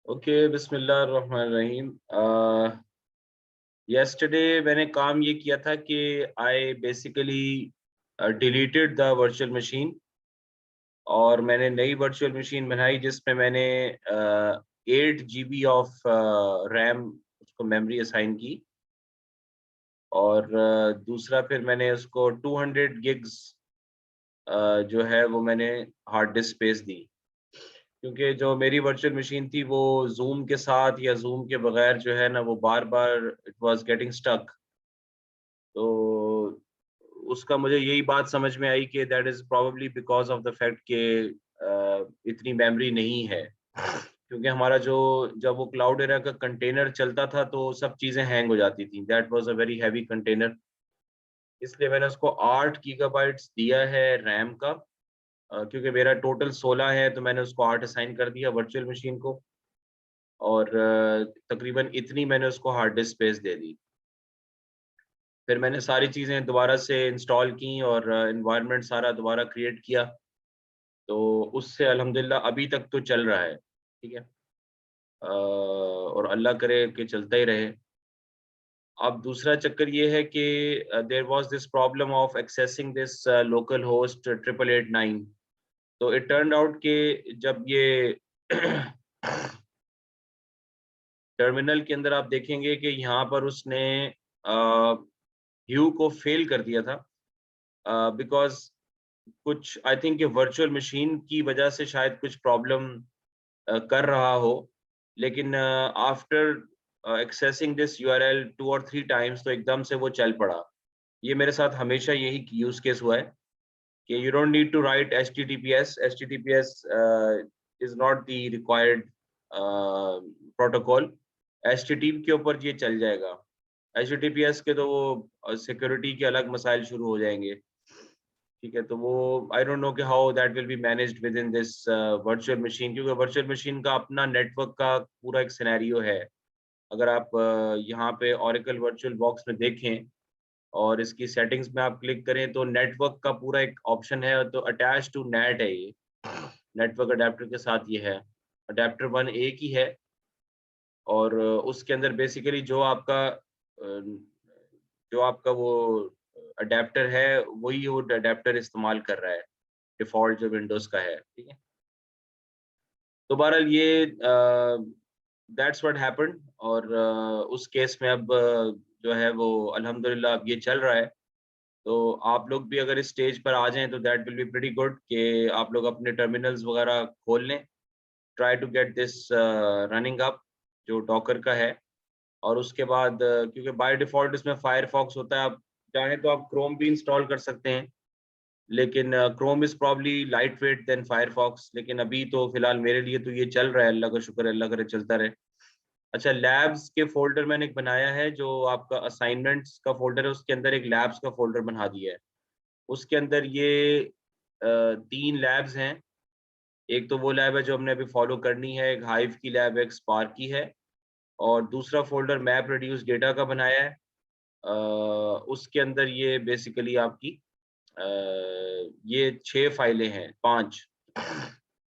Okay, बिस्मिल्लाहिर्रहमानिर्रहीम। Yesterday मैंने काम ये किया था कि I basically deleted the virtual machine और मैंने नई वर्चुअल मशीन बनाई जिसमें मैंने 8 GB ऑफ रैम उसको मेमोरी असाइन की और दूसरा फिर मैंने उसको 200 GB जो है वो मैंने हार्ड डिस्क स्पेस दी, क्योंकि जो मेरी वर्चुअल मशीन थी वो ज़ूम के साथ या ज़ूम के बगैर जो है ना वो बार-बार इट वाज़ गेटिंग स्टक। तो उसका मुझे यही बात समझ में आई कि that is probably because of the fact कि इतनी मेमोरी नहीं है। क्योंकि हमारा जो जब वो क्लाउड एरा का कंटेनर चलता था तो सब चीज़ें हैंग हो जाती थी। That was a very heavy container, इसलिए मैंने उसको 8 गीगाबाइट्स दिया है रैम का। क्योंकि मेरा टोटल 16 है तो मैंने उसको 8 असाइन कर दिया वर्चुअल मशीन को और तकरीबन इतनी मैंने उसको हार्ड डिस्क स्पेस दे दी। फिर मैंने सारी चीज़ें दोबारा से इंस्टॉल की और एनवायरनमेंट सारा दोबारा क्रिएट किया, तो उससे अल्हम्दुलिल्लाह अभी तक तो चल रहा है, ठीक है? और अल्लाह करे कि चलता ही रहे। अब दूसरा चक्कर ये है कि there was this problem of accessing this local host 8889। तो इट टर्न्ड आउट कि जब ये टर्मिनल के अंदर आप देखेंगे कि यहाँ पर उसने ह्यू को फेल कर दिया था, बिकॉज़ कुछ आई थिंक ये वर्चुअल मशीन की वजह से शायद कुछ प्रॉब्लम कर रहा हो, लेकिन आफ्टर एक्सेसिंग दिस यूआरएल 2 और 3 टाइम्स तो एकदम से वो चल पड़ा। ये मेरे साथ हमेशा यही यूज़ केस हुआ है कि you don't need to write HTTPS. HTTPS is not the required protocol. HTTP के ऊपर ये चल जाएगा। एचटीटीपीएस के तो वो सिक्योरिटी के अलग मसाइल शुरू हो जाएँगे। ठीक है, तो वो आई डोंट नो कि how that will be managed with in this virtual machine, क्योंकि वर्चुअल मशीन का अपना नेटवर्क का पूरा एक सिनेरियो है। अगर आप यहाँ पे ओरेकल वर्चुअल बॉक्स में देखें और इसकी सेटिंग्स में आप क्लिक करें तो नेटवर्क का पूरा एक ऑप्शन है, तो अटैच टू नेट है ये। नेटवर्क अडैप्टर के साथ ये है। अडैप्टर 1 एक ही है और उसके अंदर बेसिकली जो आपका वो अडैप्टर है, वही वो अडैप्टर इस्तेमाल कर रहा है, डिफ़ॉल्ट जो विंडोज़ का है, ठीक है? तो बहरहाल ये दैट्स व्हाट हैपेंड और उस केस में अब जो है वो अल्हम्दुलिल्लाह अब ये चल रहा है। तो आप लोग भी अगर इस स्टेज पर आ जाएँ तो that will be pretty good कि आप लोग अपने टर्मिनल्स वगैरह खोल लें। Try to get this running up जो डॉकर का है और उसके बाद क्योंकि बाय डिफ़ॉल्ट इसमें फायरफॉक्स होता है, आप चाहें तो आप क्रोम भी इंस्टॉल कर सकते हैं। लेकिन Chrome is probably light weight than Firefox, लेकिन अभी तो फ़िलहाल मेरे लिए तो ये चल रहा है, अल्लाह का शुक्र है, अल्लाह करे चलता रहे। अच्छा, लैब्स के फ़ोल्डर मैंने एक बनाया है, जो आपका असाइनमेंट्स का फ़ोल्डर है, उसके अंदर एक लैब्स का फ़ोल्डर बना दिया है। उसके अंदर ये 3 लैब्स हैं। एक तो वो लैब है जो हमने अभी फ़ॉलो करनी है, एक हाइव की लैब है, एक स्पार्क की है और दूसरा फ़ोल्डर मैप रिड्यूस डेटा का बनाया है। अ, उसके अंदर ये बेसिकली आपकी अ, ये 6 फाइलें हैं, 5।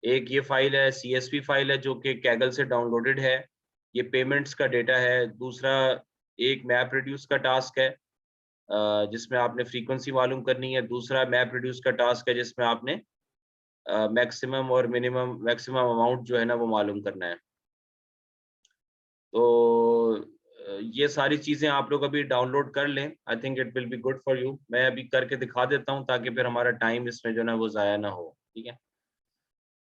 एक ये फाइल है, सीएसवी फाइल है जो कि कैगल से डाउनलोडेड है, ये पेमेंट्स का डेटा है। दूसरा एक मैप रिड्यूस का टास्क है, जिसमें आपने फ्रीक्वेंसी मालूम करनी है। दूसरा मैप रिड्यूस का टास्क है जिसमें आपने मैक्सिमम और मिनिमम मैक्सिमम अमाउंट जो है ना वो मालूम करना है। तो ये सारी चीज़ें आप लोग अभी डाउनलोड कर लें। I think it will be good for you. मैं अभी करके दिखा देता हूँ ताकि फिर हमारा टाइम इसमें जो है ना वो ज़ाया ना हो, ठीक है?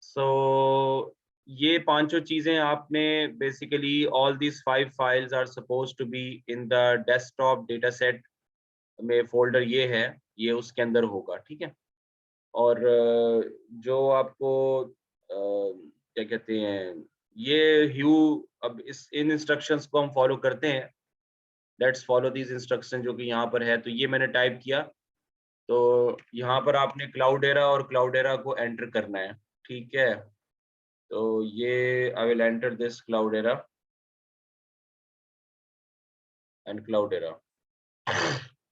सो ये पाँचों चीज़ें आपने basically all these 5 files are supposed to be in the desktop data set में फ़ोल्डर ये है, ये उसके अंदर होगा, ठीक है? और जो आपको क्या कहते हैं, ये ह्यू अब इस इन इंस्ट्रक्शंस को हम फ़ॉलो करते हैं। लेट्स फ़ॉलो दीज़ इंस्ट्रक्शन जो कि यहाँ पर है, तो ये मैंने टाइप किया, तो यहाँ पर आपने क्लाउडेरा और क्लाउडेरा को एंटर करना है, ठीक है? तो ये I will enter this क्लाउडेरा and क्लाउडेरा।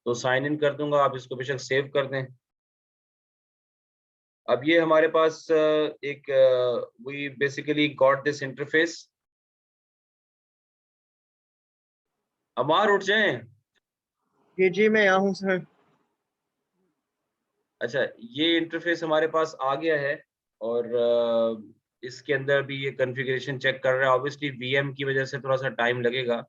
तो साइन इन कर दूँगा, आप इसको बेशक सेव कर दें। अब ये हमारे पास we basically got this interface अमार उठ जाएं। जी मैं यहाँ हूँ सर। अच्छा, ये इंटरफेस हमारे पास आ गया है और इसके अंदर भी ये कॉन्फ़िगरेशन चेक कर रहा है। ऑब्वियसली वीएम की वजह से थोड़ा सा टाइम लगेगा।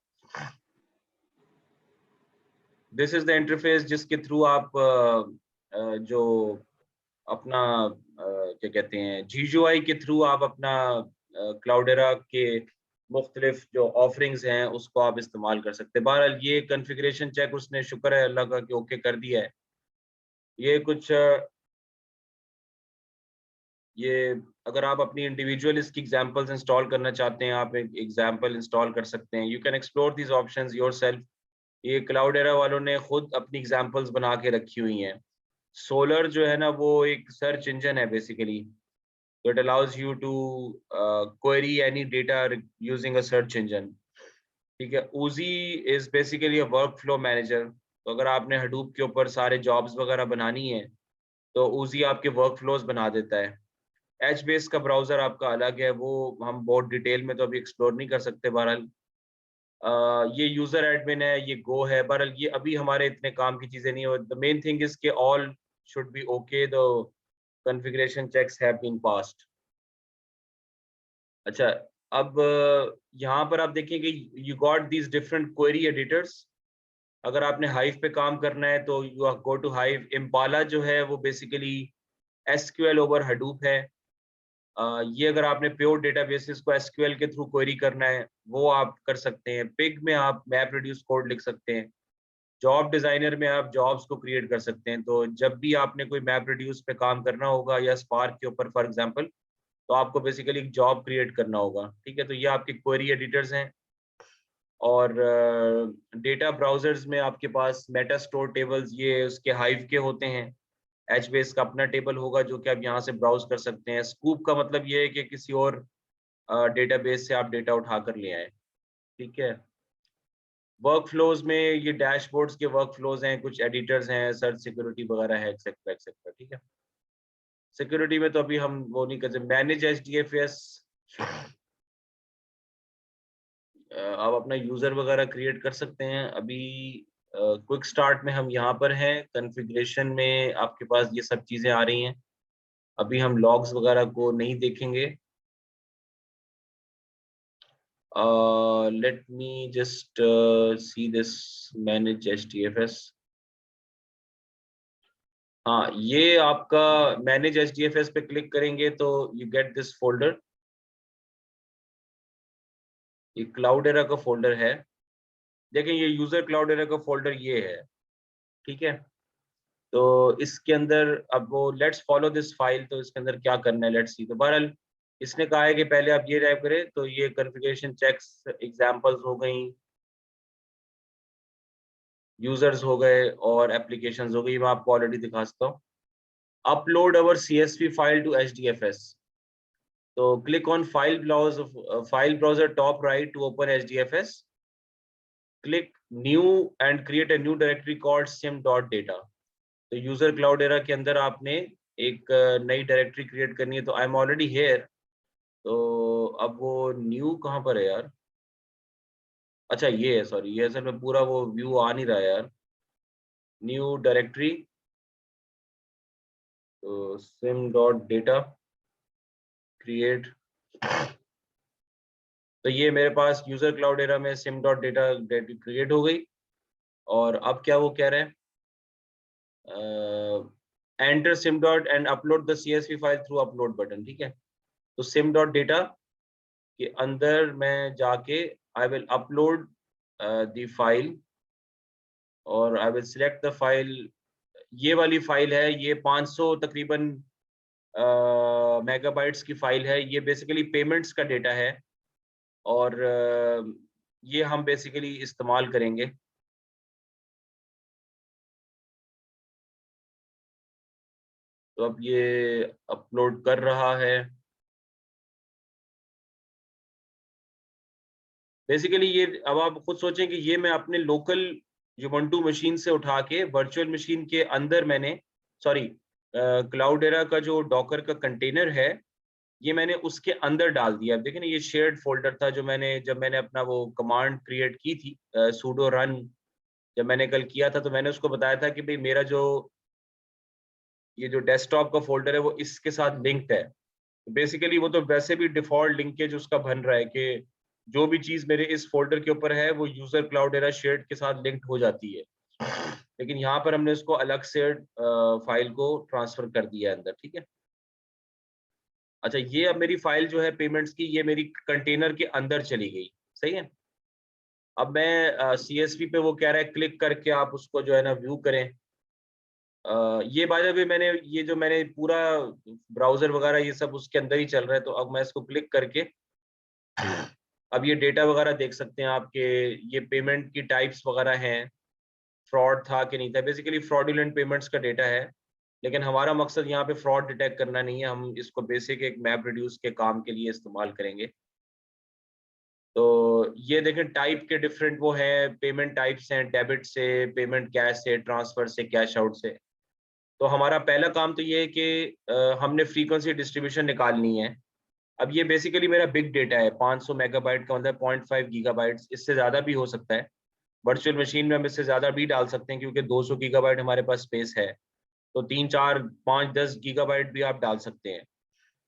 दिस इज द इंटरफेस जिसके थ्रू आप जो अपना क्या कहते हैं, GUI के थ्रू आप अपना क्लाउडेरा के मुख्तलिफ जो ऑफरिंग्स हैं उसको आप इस्तेमाल कर सकते हैं। बहरहाल ये कॉन्फ़िगरेशन चेक उसने, शुक्र है अल्लाह का, कि ओके कर दिया है। ये कुछ ये अगर आप अपनी इंडिविजुअल इसकी एग्जांपल्स इंस्टॉल करना चाहते हैं, आप एक एग्जांपल इंस्टॉल कर सकते हैं। You can explore these options yourself. ये क्लाउडेरा वालों ने खुद अपनी एग्जांपल्स बना के रखी हुई हैं। सोलर जो है ना, वो एक सर्च इंजन है basically. So it allows you to query any data using a search engine. ठीक है। Oozy is basically a workflow manager. तो अगर आपने Hadoop के ऊपर सारे जॉब्स वगैरह बनानी है तो Oozy आपके वर्कफ्लोज बना देता है। एच बेस का ब्राउजर आपका अलग है, वो हम बहुत डिटेल में तो अभी एक्सप्लोर नहीं कर सकते। बहरहाल ये यूजर एडमिन है, ये गो है। बहरहाल ये अभी हमारे इतने काम की चीजें नहीं है। द मेन थिंग इज के all should be okay, the configuration checks have been passed. अच्छा, अब यहाँ पर आप देखें कि you got these different query editors. अगर आपने हाइव पे काम करना है तो you go to Hive. Impala जो है वो बेसिकली एसक्यूएल ओवर हडूप है। ये अगर आपने प्योर डेटाबेसेस को एसक्यूएल के थ्रू क्वेरी करना है वो आप कर सकते हैं। पिग में आप मैप रिड्यूस कोड लिख सकते हैं। जॉब डिजाइनर में आप जॉब्स को क्रिएट कर सकते हैं। तो जब भी आपने कोई मैप रिड्यूस पे काम करना होगा या स्पार्क के ऊपर फॉर एग्जांपल, तो आपको बेसिकली एक जॉब क्रिएट करना होगा। ठीक है, तो ये आपके क्वेरी एडिटर्स हैं। और डेटा ब्राउजर्स में आपके पास मेटा स्टोर टेबल्स, ये उसके हाइव के होते हैं। एचबेस का अपना टेबल होगा जो कि आप यहाँ से ब्राउज कर सकते हैं। स्कूप का मतलब ये है कि किसी और डेटाबेस से आप डेटा उठा कर ले आए। ठीक है। वर्कफ्लोज में ये डैशबोर्ड्स के वर्कफ्लोज हैं, कुछ एडिटर्स हैं, सर्च सिक्योरिटी वगैरह है, एक्सेट्रा एक्सेट्रा। ठीक है। सिक्योरिटी में तो अभी हम वो नहीं करते। मैनेज HDFS, आप अपना यूजर वगैरह क्रिएट कर सकते हैं। अभी क्विक स्टार्ट में हम यहाँ पर हैं। कॉन्फ़िगरेशन में आपके पास ये सब चीजें आ रही हैं। अभी हम लॉग्स वगैरह को नहीं देखेंगे। Let me just see this manage HDFS। हाँ, ये आपका मैनेज HDFS पे क्लिक करेंगे तो यू गेट दिस फोल्डर। ये क्लाउडेरा का फोल्डर है। देखें, ये यूजर क्लाउडेरा का फोल्डर ये है। ठीक है। तो इसके अंदर अब वो लेट्स फॉलो दिस फाइल, तो इसके अंदर क्या करना है लेट्स सी। तो बहरहाल इसने कहा है कि पहले आप ये टाइप करें। तो ये कॉन्फ़िगरेशन चेक्स एग्जांपल्स हो गई, यूजर्स हो गए और एप्लीकेशंस हो गई। मैं आपको ऑलरेडी दिखा सकता हूँ। Upload our CSV file to HDFS। तो click on file browser top right to open HDFS। Click new and create a new directory called sim.data। तो यूजर क्लाउडेरा के अंदर आपने एक नई डायरेक्टरी क्रिएट करनी है। तो आई एम ऑलरेडी हेयर। तो अब वो न्यू कहाँ पर है यार? अच्छा, ये है, सॉरी, ये असल में पूरा वो व्यू आ नहीं रहा है यार। न्यू डायरेक्टरी, तो sim.data क्रिएट। तो ये मेरे पास यूजर क्लाउडेरा में sim.data क्रिएट हो गई। और अब क्या वो कह रहे हैं, enter sim dot and upload the CSV file through upload button. ठीक है। तो sim.data के अंदर मैं जाके I will upload the file और I will select the file. ये वाली फाइल है, ये 500 तकरीबन मेगाबाइट्स की फाइल है। ये बेसिकली पेमेंट्स का डेटा है और ये हम बेसिकली इस्तेमाल करेंगे। तो अब ये अपलोड कर रहा है। बेसिकली ये, अब आप खुद सोचें कि ये मैं अपने लोकल Ubuntu मशीन से उठा के वर्चुअल मशीन के अंदर मैंने, सॉरी, क्लाउडेरा का जो डॉकर का कंटेनर है ये मैंने उसके अंदर डाल दिया। अब देखिए ना, ये शेयर्ड फोल्डर था जो जब मैंने अपना वो कमांड क्रिएट की थी, sudo run, जब मैंने कल किया था तो मैंने उसको बताया था कि भाई मेरा जो ये जो डेस्कटॉप का फोल्डर है वो इसके साथ लिंक्ड है। बेसिकली वो तो वैसे भी डिफॉल्ट लिंकेज उसका बन रहा है कि जो भी चीज मेरे इस फोल्डर के ऊपर है वो यूजर क्लाउड एरा शेयर्ड के साथ लिंक्ड हो जाती है। लेकिन यहाँ पर हमने उसको अलग से फाइल को ट्रांसफर कर दिया है अंदर, ठीक है। अच्छा, ये अब मेरी फाइल जो है पेमेंट्स की, ये मेरी कंटेनर के अंदर चली गई, सही है। अब मैं CSV पे वो कह रहा है क्लिक करके आप उसको जो है ना व्यू करें। ये बाय द वे मैंने पूरा ब्राउजर वगैरह ये सब उसके अंदर ही चल रहा है, तो अब मैं इसको क्लिक करके अब ये डेटा वगैरह देख सकते हैं आपके, ये पेमेंट की टाइप्स वगैरह हैं, फ्रॉड था कि नहीं था। बेसिकली फ्रॉडुलेंट पेमेंट्स का डेटा है, लेकिन हमारा मकसद यहाँ पे फ्रॉड डिटेक्ट करना नहीं है, हम इसको बेसिक एक मैप रिड्यूस के काम के लिए इस्तेमाल करेंगे। तो ये देखें टाइप के डिफरेंट वो हैं, पेमेंट टाइप्स हैं, डेबिट से, पेमेंट कैश से, ट्रांसफर से, कैश आउट से। तो हमारा पहला काम तो ये है कि हमने फ्रीक्वेंसी डिस्ट्रीब्यूशन निकालनी है। अब ये बेसिकली मेरा बिग डेटा है, 500 मेगाबाइट का मतलब 0.5 गीगाबाइट्स, इससे ज़्यादा भी हो सकता है। वर्चुअल मशीन में हम इससे ज़्यादा भी डाल सकते हैं क्योंकि 200 गीगाबाइट हमारे पास स्पेस है, तो 3, 4, 5, 10 गीगाबाइट भी आप डाल सकते हैं।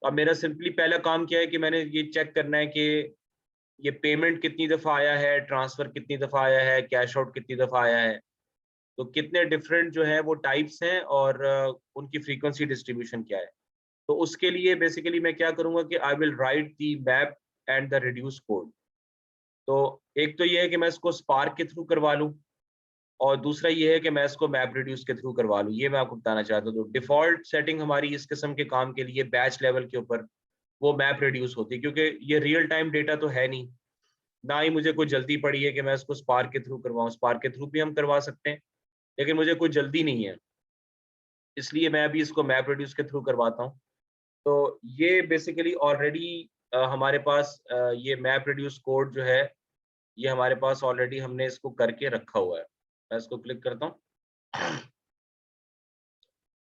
अब मेरा सिंपली पहला काम क्या है कि मैंने ये चेक करना है कि ये पेमेंट कितनी दफ़ा आया है, ट्रांसफ़र कितनी दफ़ा आया है, कैश आउट कितनी दफ़ा आया है। तो कितने डिफरेंट जो है वो टाइप्स हैं और उनकी फ्रीक्वेंसी डिस्ट्रीब्यूशन क्या है। तो उसके लिए बेसिकली मैं क्या करूँगा कि I will write the map and the reduce code. तो एक तो ये है कि मैं इसको स्पार्क के थ्रू करवा लूँ, और दूसरा ये है कि मैं इसको मैप रिड्यूस के थ्रू करवा लूँ। ये मैं आपको बताना चाहता हूँ। तो डिफ़ॉल्ट सेटिंग हमारी इस किस्म के काम के लिए बैच लेवल के ऊपर वो मैप रिड्यूस होती है, क्योंकि ये रियल टाइम डेटा तो है नहीं, ना ही मुझे कोई जल्दी पड़ी है कि मैं इसको स्पार्क के थ्रू करवाऊँ। स्पार्क के थ्रू भी हम करवा सकते हैं, लेकिन मुझे कोई जल्दी नहीं है, इसलिए मैं अभी इसको मैप रिड्यूस के थ्रू करवाता हूँ। तो ये बेसिकली ऑलरेडी हमारे पास ये मैप रिड्यूस कोड जो है, ये हमारे पास ऑलरेडी हमने इसको करके रखा हुआ है। मैं इसको क्लिक करता हूँ।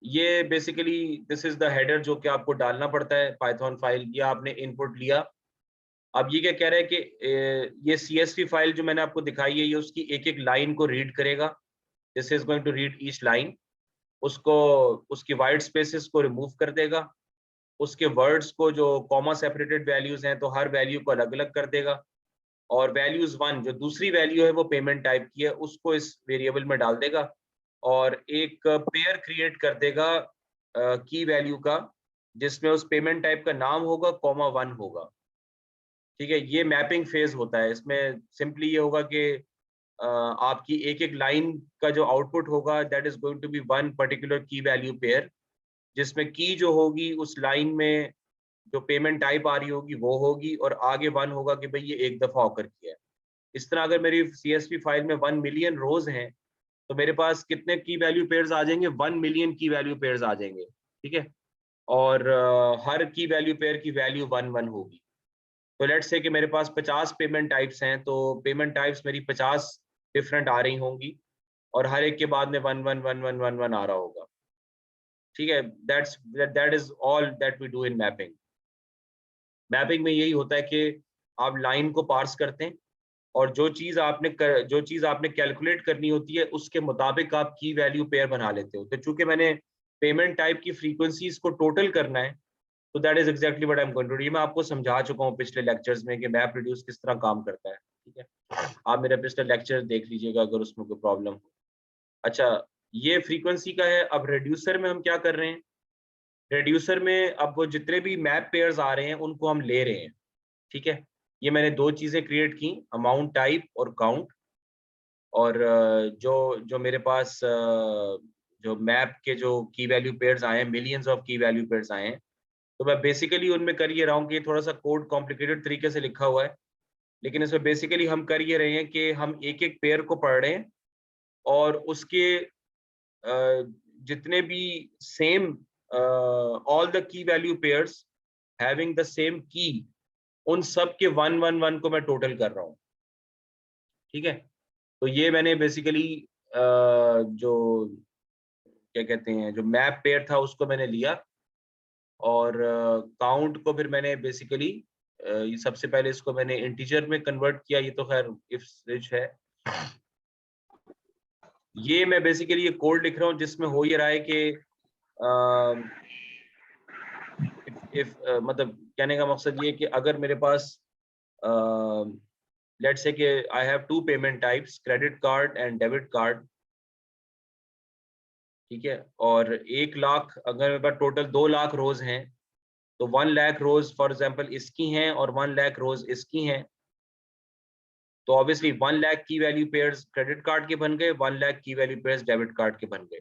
ये basically this is the header जो कि आपको डालना पड़ता है पाइथन फाइल, ये आपने इनपुट लिया। अब ये क्या कह रहा है कि ये CSV फाइल जो मैंने आपको दिखाई है, ये उसकी एक-एक लाइन को रीड करेगा। This is going to read each line. उसको उसकी व्हाइट स्पेसेस को रिमूव कर देगा। उसके वर्ड्स को जो कॉमा सेपरेटेड वैल्यूज हैं, तो हर वैल्यू को अलग-अलग कर देगा। और वैल्यूज 1 जो दूसरी वैल्यू है वो पेमेंट टाइप की है, उसको इस वेरिएबल में डाल देगा और एक पेयर क्रिएट कर देगा की वैल्यू का, जिसमें उस पेमेंट टाइप का नाम होगा, कॉमा 1 होगा। ठीक है, ये मैपिंग फेज होता है। इसमें सिंपली ये होगा कि आपकी एक-एक लाइन का जो आउटपुट होगा, that is going to be one particular key value pair, जिसमें की जो होगी उस लाइन में जो पेमेंट टाइप आ रही होगी वो होगी, और आगे 1 होगा कि भाई ये एक दफा ऑकर किया है। इस तरह अगर मेरी CSV फाइल में 1 मिलियन रोज हैं, तो मेरे पास कितने की वैल्यू पेयर्स आ जाएंगे, 1 मिलियन की वैल्यू पेयर्स आ जाएंगे। ठीक है, और हर की वैल्यू पेयर की वैल्यू 1 होगी। तो लेट्स से कि मेरे पास 50 पेमेंट टाइप्स हैं, तो पेमेंट टाइप्स मेरी 50 डिफरेंट आ रही होंगी, और हर एक के बाद में 1 1 1 1 1 1 आ रहा होगा। ठीक है, that is all that we do in mapping. Mapping में यही होता है कि आप लाइन को पार्स करते हैं, और जो चीज़ आपने कैलकुलेट करनी होती है उसके मुताबिक आप की वैल्यू पेयर बना लेते हो। तो चूंकि मैंने पेमेंट टाइप की फ्रीक्वेंसीज को टोटल करना है, तो that is exactly what I am going to do. ये मैं आपको समझा चुका हूँ पिछले लेक्चर्स में कि मैप रिड्यूस किस तरह काम करता है। ठीक है, आप मेरा पिछले लेक्चर देख लीजिएगा अगर उसमें कोई प्रॉब्लम हो। अच्छा, ये फ्रीक्वेंसी का है। अब रेड्यूसर में हम क्या कर रहे हैं, रेड्यूसर में अब वो जितने भी मैप पेयर्स आ रहे हैं उनको हम ले रहे हैं। ठीक है, ये मैंने दो चीजें क्रिएट की, अमाउंट टाइप और काउंट। और जो जो मेरे पास जो मैप के जो की वैल्यू पेयर्स आए हैं, मिलियंस ऑफ की वैल्यू पेयर्स आए हैं, तो मैं बेसिकली उनमें कर ये रहा हूँ कि थोड़ा सा कोड कॉम्प्लिकेटेड तरीके से लिखा हुआ है, लेकिन इसमें बेसिकली हम कर ये रहे हैं कि हम एक एक पेयर को पढ़ रहे हैं, और उसके जितने भी same all the key value pairs having the same की, उन सब के 1 1 1 को मैं टोटल कर रहा हूँ। ठीक है, तो ये मैंने बेसिकली जो क्या कहते हैं, जो मैप पेयर था उसको मैंने लिया, और काउंट को फिर मैंने बेसिकली ये सबसे पहले इसको मैंने इंटीजर में कन्वर्ट किया। ये तो खैर इफ स्विच है। ये मैं बेसिकली ये कोड लिख रहा हूँ जिसमें हो ये रहा है कि इफ मतलब कहने का मकसद ये कि अगर मेरे पास लेट्स से कि I have two payment types, credit card and debit card, ठीक है, और 1 लाख अगर मेरे पास टोटल 2 लाख रोज हैं तो 1 लाख रोज फॉर एग्जांपल इसकी हैं और 1 लाख रोज इसकी हैं, तो ऑब्वियसली 1 लाख की वैल्यू पेयर्स क्रेडिट कार्ड के बन गए, 1 लाख की वैल्यू पेयर्स डेबिट कार्ड के बन गए,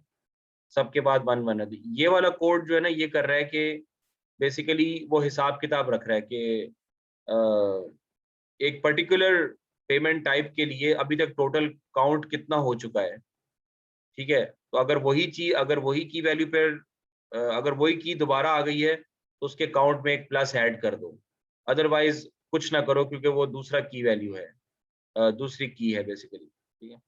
सबके बाद 1 1। ये वाला कोड जो है ना ये कर रहा है कि बेसिकली वो हिसाब किताब रख रहा है कि एक पर्टिकुलर पेमेंट टाइप के लिए अभी तक टोटल काउंट कितना हो चुका है, ठीक है। तो अगर वही की वैल्यू पर अगर वही की दोबारा आ गई है तो उसके काउंट में एक प्लस ऐड कर दो, अदरवाइज कुछ ना करो क्योंकि वो दूसरा की वैल्यू है, दूसरी की है बेसिकली, ठीक है।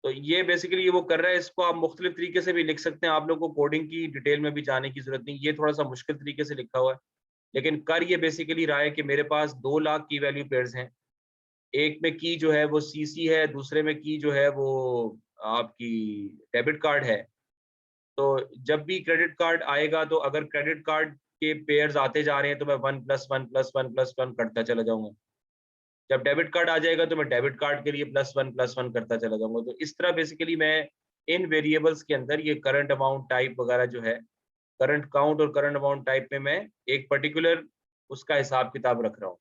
तो ये बेसिकली ये वो कर रहा है। इसको आप मुख्तलिफ तरीके से भी लिख सकते हैं, आप लोगों को कोडिंग की डिटेल में भी जाने की जरूरत नहीं, ये थोड़ा सा मुश्किल तरीके से लिखा हुआ है, लेकिन कर ये बेसिकली रहा है कि मेरे पास 2 लाख की वैल्यू पेयर्स हैं, एक में की जो है वो सीसी है, दूसरे में की जो है वो आपकी डेबिट कार्ड है। तो जब भी क्रेडिट कार्ड आएगा तो अगर क्रेडिट कार्ड के पेयर्स आते जा रहे हैं तो मैं 1+1+1+1 करता चला जाऊंगा, जब डेबिट कार्ड आ जाएगा तो मैं डेबिट कार्ड के लिए +1+1 करता चला जाऊंगा। तो इस तरह बेसिकली मैं इन वेरिएबल्स के अंदर ये करंट अमाउंट टाइप वगैरह जो है, करंट काउंट और करंट अमाउंट टाइप में मैं एक पर्टिकुलर उसका हिसाब किताब रख रहा हूँ।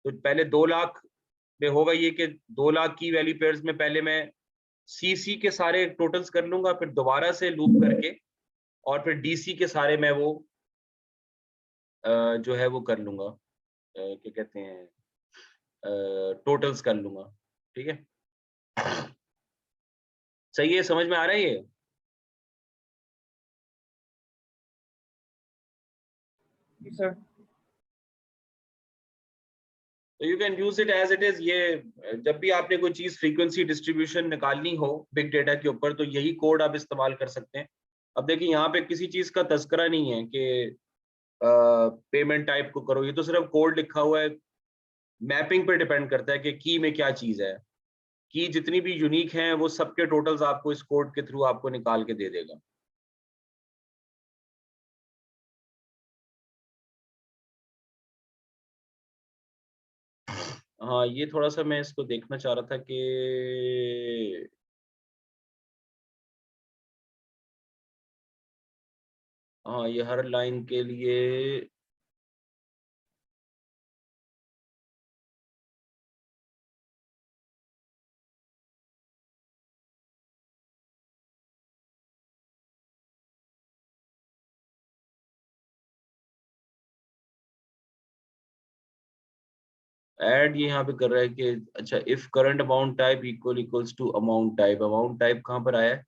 तो पहले 2 लाख में होगा ये कि 2 लाख की वैल्यू पेयर्स में पहले मैं सीसी के सारे टोटल्स कर लूंगा, फिर दोबारा से लूप करके और फिर डीसी के सारे मैं वो जो है वो कर लूंगा, क्या कहते हैं, टोटल्स कर लूंगा, ठीक है। सही है, समझ में आ रहा है ये? जी सर। तो you can use it as it is. ये जब भी आपने कोई चीज फ्रीक्वेंसी डिस्ट्रीब्यूशन निकालनी हो बिग डेटा के ऊपर तो यही कोड आप इस्तेमाल कर सकते हैं। अब देखिए यहाँ पे किसी चीज का तस्करा नहीं है कि पेमेंट टाइप को करो, ये तो सिर्फ कोड लिखा हुआ है। मैपिंग पे डिपेंड करता है कि की में क्या चीज है, की जितनी भी यूनिक हैं वो सबके टोटल्स आपको इस कोड के थ्रू आपको निकाल के दे देगा। हाँ ये थोड़ा सा मैं इसको देखना चाह रहा था कि हाँ ये हर लाइन के लिए ऐड ये यहाँ पे कर रहा है कि अच्छा if current amount type equals to amount type कहाँ पर आया है?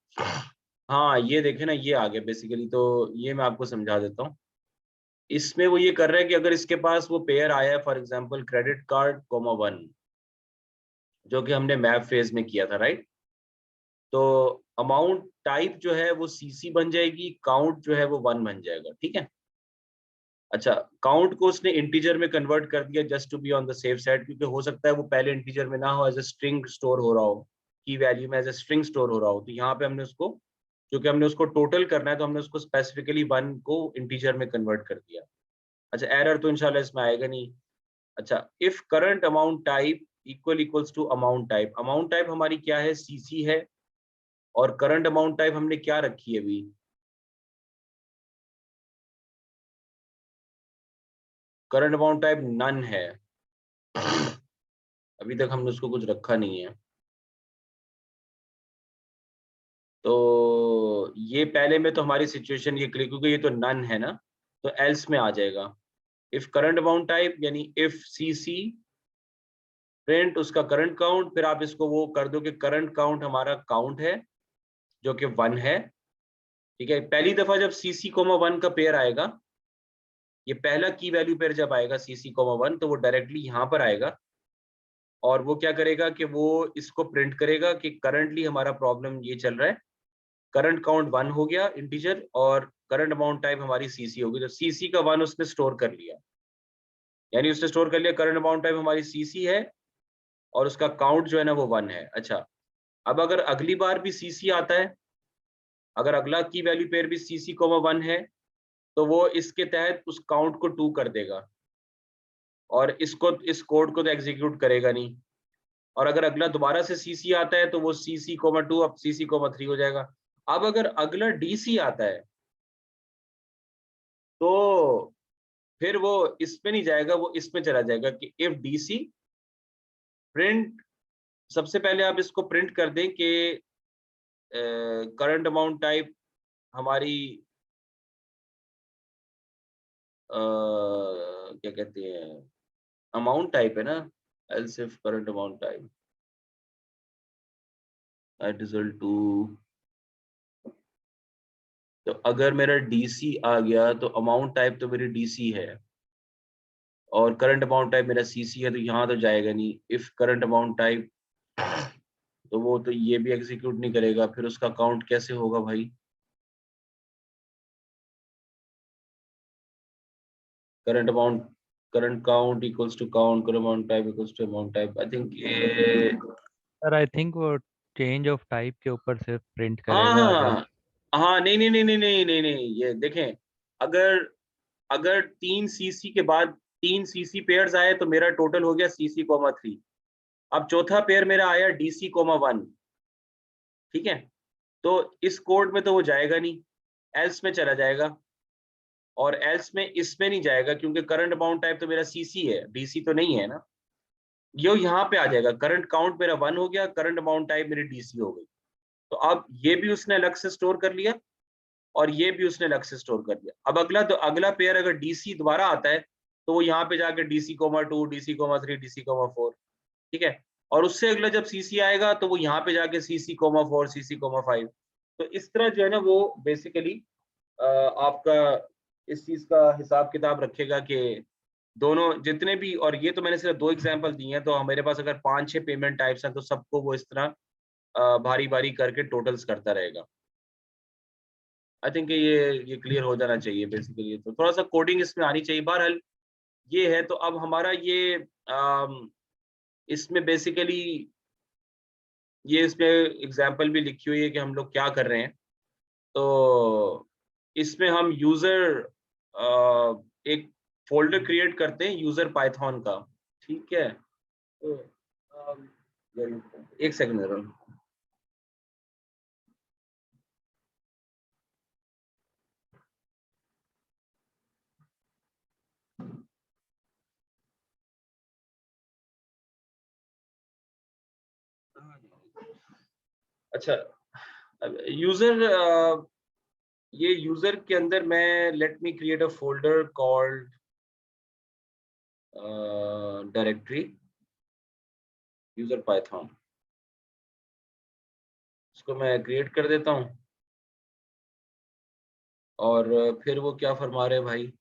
हाँ ये देखे ना ये आ गया बेसिकली। तो ये मैं आपको समझा देता हूँ। इसमें वो ये कर रहा है कि अगर इसके पास वो पेयर आया है for example credit card comma 1 जो कि हमने मैप फेज में किया था, राइट। तो अमाउंट टाइप जो है वो सीसी बन जाएगी, काउंट जो है वो 1 बन जाएगा, ठीक है। अच्छा काउंट को उसने इंटीजर में कन्वर्ट कर दिया just to be on the safe side, क्योंकि हो सकता है वो पहले इंटीजर में ना हो, एज अ स्ट्रिंग स्टोर हो रहा हो, की वैल्यू में एज अ स्ट्रिंग स्टोर हो रहा हो। तो यहाँ पे हमने उसको, क्योंकि हमने उसको टोटल करना है तो हमने उसको स्पेसिफिकली 1 को इंटीजर में कन्वर्ट कर दिया। अच्छा एरर तो इंशाल्लाह इसमें आएगा नहीं। अच्छा if current amount type equals to amount type हमारी क्या है, सीसी है, और करंट अमाउंट टाइप हमने क्या रखी है अभी, करंट अमाउंट टाइप नन है। अभी तक हमने उसको कुछ रखा नहीं है। तो ये पहले में तो हमारी सिचुएशन ये क्लियर, क्योंकि ये तो नन है ना, तो एल्स में आ जाएगा। इफ करंट अमाउंट टाइप यानी इफ सीसी प्रिंट उसका करंट काउंट, फिर आप इसको वो कर दो कि करंट काउंट हमारा काउंट है जो कि 1 है, ठीक है। पहली दफा जब सीसी कोमा 1 का पेयर आएगा, ये पहला की वैल्यू पेयर जब आएगा सीसी कोमा 1 तो वो डायरेक्टली यहाँ पर आएगा और वो क्या करेगा कि वो इसको प्रिंट करेगा कि करंटली हमारा प्रॉब्लम ये चल रहा है, करंट काउंट 1 हो गया इंटीजर और करंट अमाउंट टाइप हमारी सीसी होगी, तो सीसी का 1 उसने स्टोर कर लिया, यानी उसने स्टोर कर लिया करंट अमाउंट टाइप हमारी सीसी है और उसका काउंट जो है ना वो 1 है। अच्छा, अब अगर अगली बार भी सीसी आता है, अगर अगला की वैल्यू पेयर भी सीसी कोमा 1 है, तो वो इसके तहत उस काउंट को 2 कर देगा और इसको, इस कोड को तो एग्जीक्यूट करेगा नहीं। और अगर अगला दोबारा से सीसी आता है तो वो सीसी कोमा 2 अब सीसी कोमा 3 हो जाएगा। अब अगर अगला डीसी आता है तो फिर वो इसमें नहीं जाएगा, वो इसमें चला जाएगा कि इफ डीसी प्रिंट, सबसे पहले आप इसको प्रिंट कर दें कि करंट अमाउंट टाइप हमारी क्या कहते हैं, अमाउंट टाइप है ना, else if current amount type at equal to, तो अगर मेरा डीसी आ गया तो अमाउंट टाइप तो मेरी डीसी है और करंट अमाउंट टाइप मेरा सीसी है, तो यहाँ तो जाएगा नहीं। इफ करंट अमाउंट टाइप, तो वो तो ये भी एग्जीक्यूट नहीं करेगा, फिर उसका काउंट कैसे होगा भाई? Current amount, current count equals to count, current amount type equals to amount type. I think ये, सर आई थिंक वो चेंज ऑफ टाइप के ऊपर से प्रिंट हाँ करेगा अगर। हाँ हाँ, नहीं नहीं नहीं नहीं नहीं नहीं नहीं, ये देखें, अगर अगर 3 सीसी के बाद 3 सीसी पेयर्स आए तो मेरा टोटल हो गया सीसी कोमा 3। अब चौथा पेयर मेरा आया डीसी कोमा 1, ठीक है, तो इस कोड में तो वो जाएगा नहीं, एल्स में चला जाएगा, और एल्स में इसमें नहीं जाएगा क्योंकि करंट अमाउंट टाइप तो मेरा सीसी है, डीसी तो नहीं है ना। ये यहाँ पे आ जाएगा, करंट काउंट मेरा 1 हो गया, करंट अमाउंट टाइप मेरी डीसी हो गई। तो अब ये भी उसने अलग से स्टोर कर लिया और ये भी उसने अलग से स्टोर कर लिया। अब अगला, तो अगला पेयर अगर डीसी दोबारा आता है तो वो यहाँ पे जाके DC comma 2, DC comma 3, DC comma 4, ठीक है, और उससे अगला जब सीसी आएगा तो वो यहाँ पे जाके सीसी कोमा 4, सीसी कोमा 5। तो इस तरह जो है ना वो बेसिकली आपका इस चीज का हिसाब किताब रखेगा कि दोनों जितने भी, और ये तो मैंने सिर्फ 2 एग्जांपल दिए हैं, तो हमारे पास अगर 5-6 पेमेंट टाइप्स हैं तो सबको वो इस तरह बारी बारी करके टोटल्स करता रहेगा। आई थिंक ये क्लियर हो जाना चाहिए बेसिकली, तो थोड़ा सा कोडिंग इसमें आनी चाहिए। बहरहाल ये है, तो अब हमारा ये इसमें बेसिकली ये इसमें एग्जांपल भी लिखी हुई है कि हम लोग क्या कर रहे हैं। तो इसमें हम यूजर एक फोल्डर क्रिएट करते हैं यूजर पाइथन का, ठीक है, तो एक सेकंड जरा। अच्छा, यूजर, ये यूजर के अंदर मैं let me create a folder called directory user Python, इसको मैं क्रिएट कर देता हूँ। और फिर वो क्या फरमा रहे हैं भाई,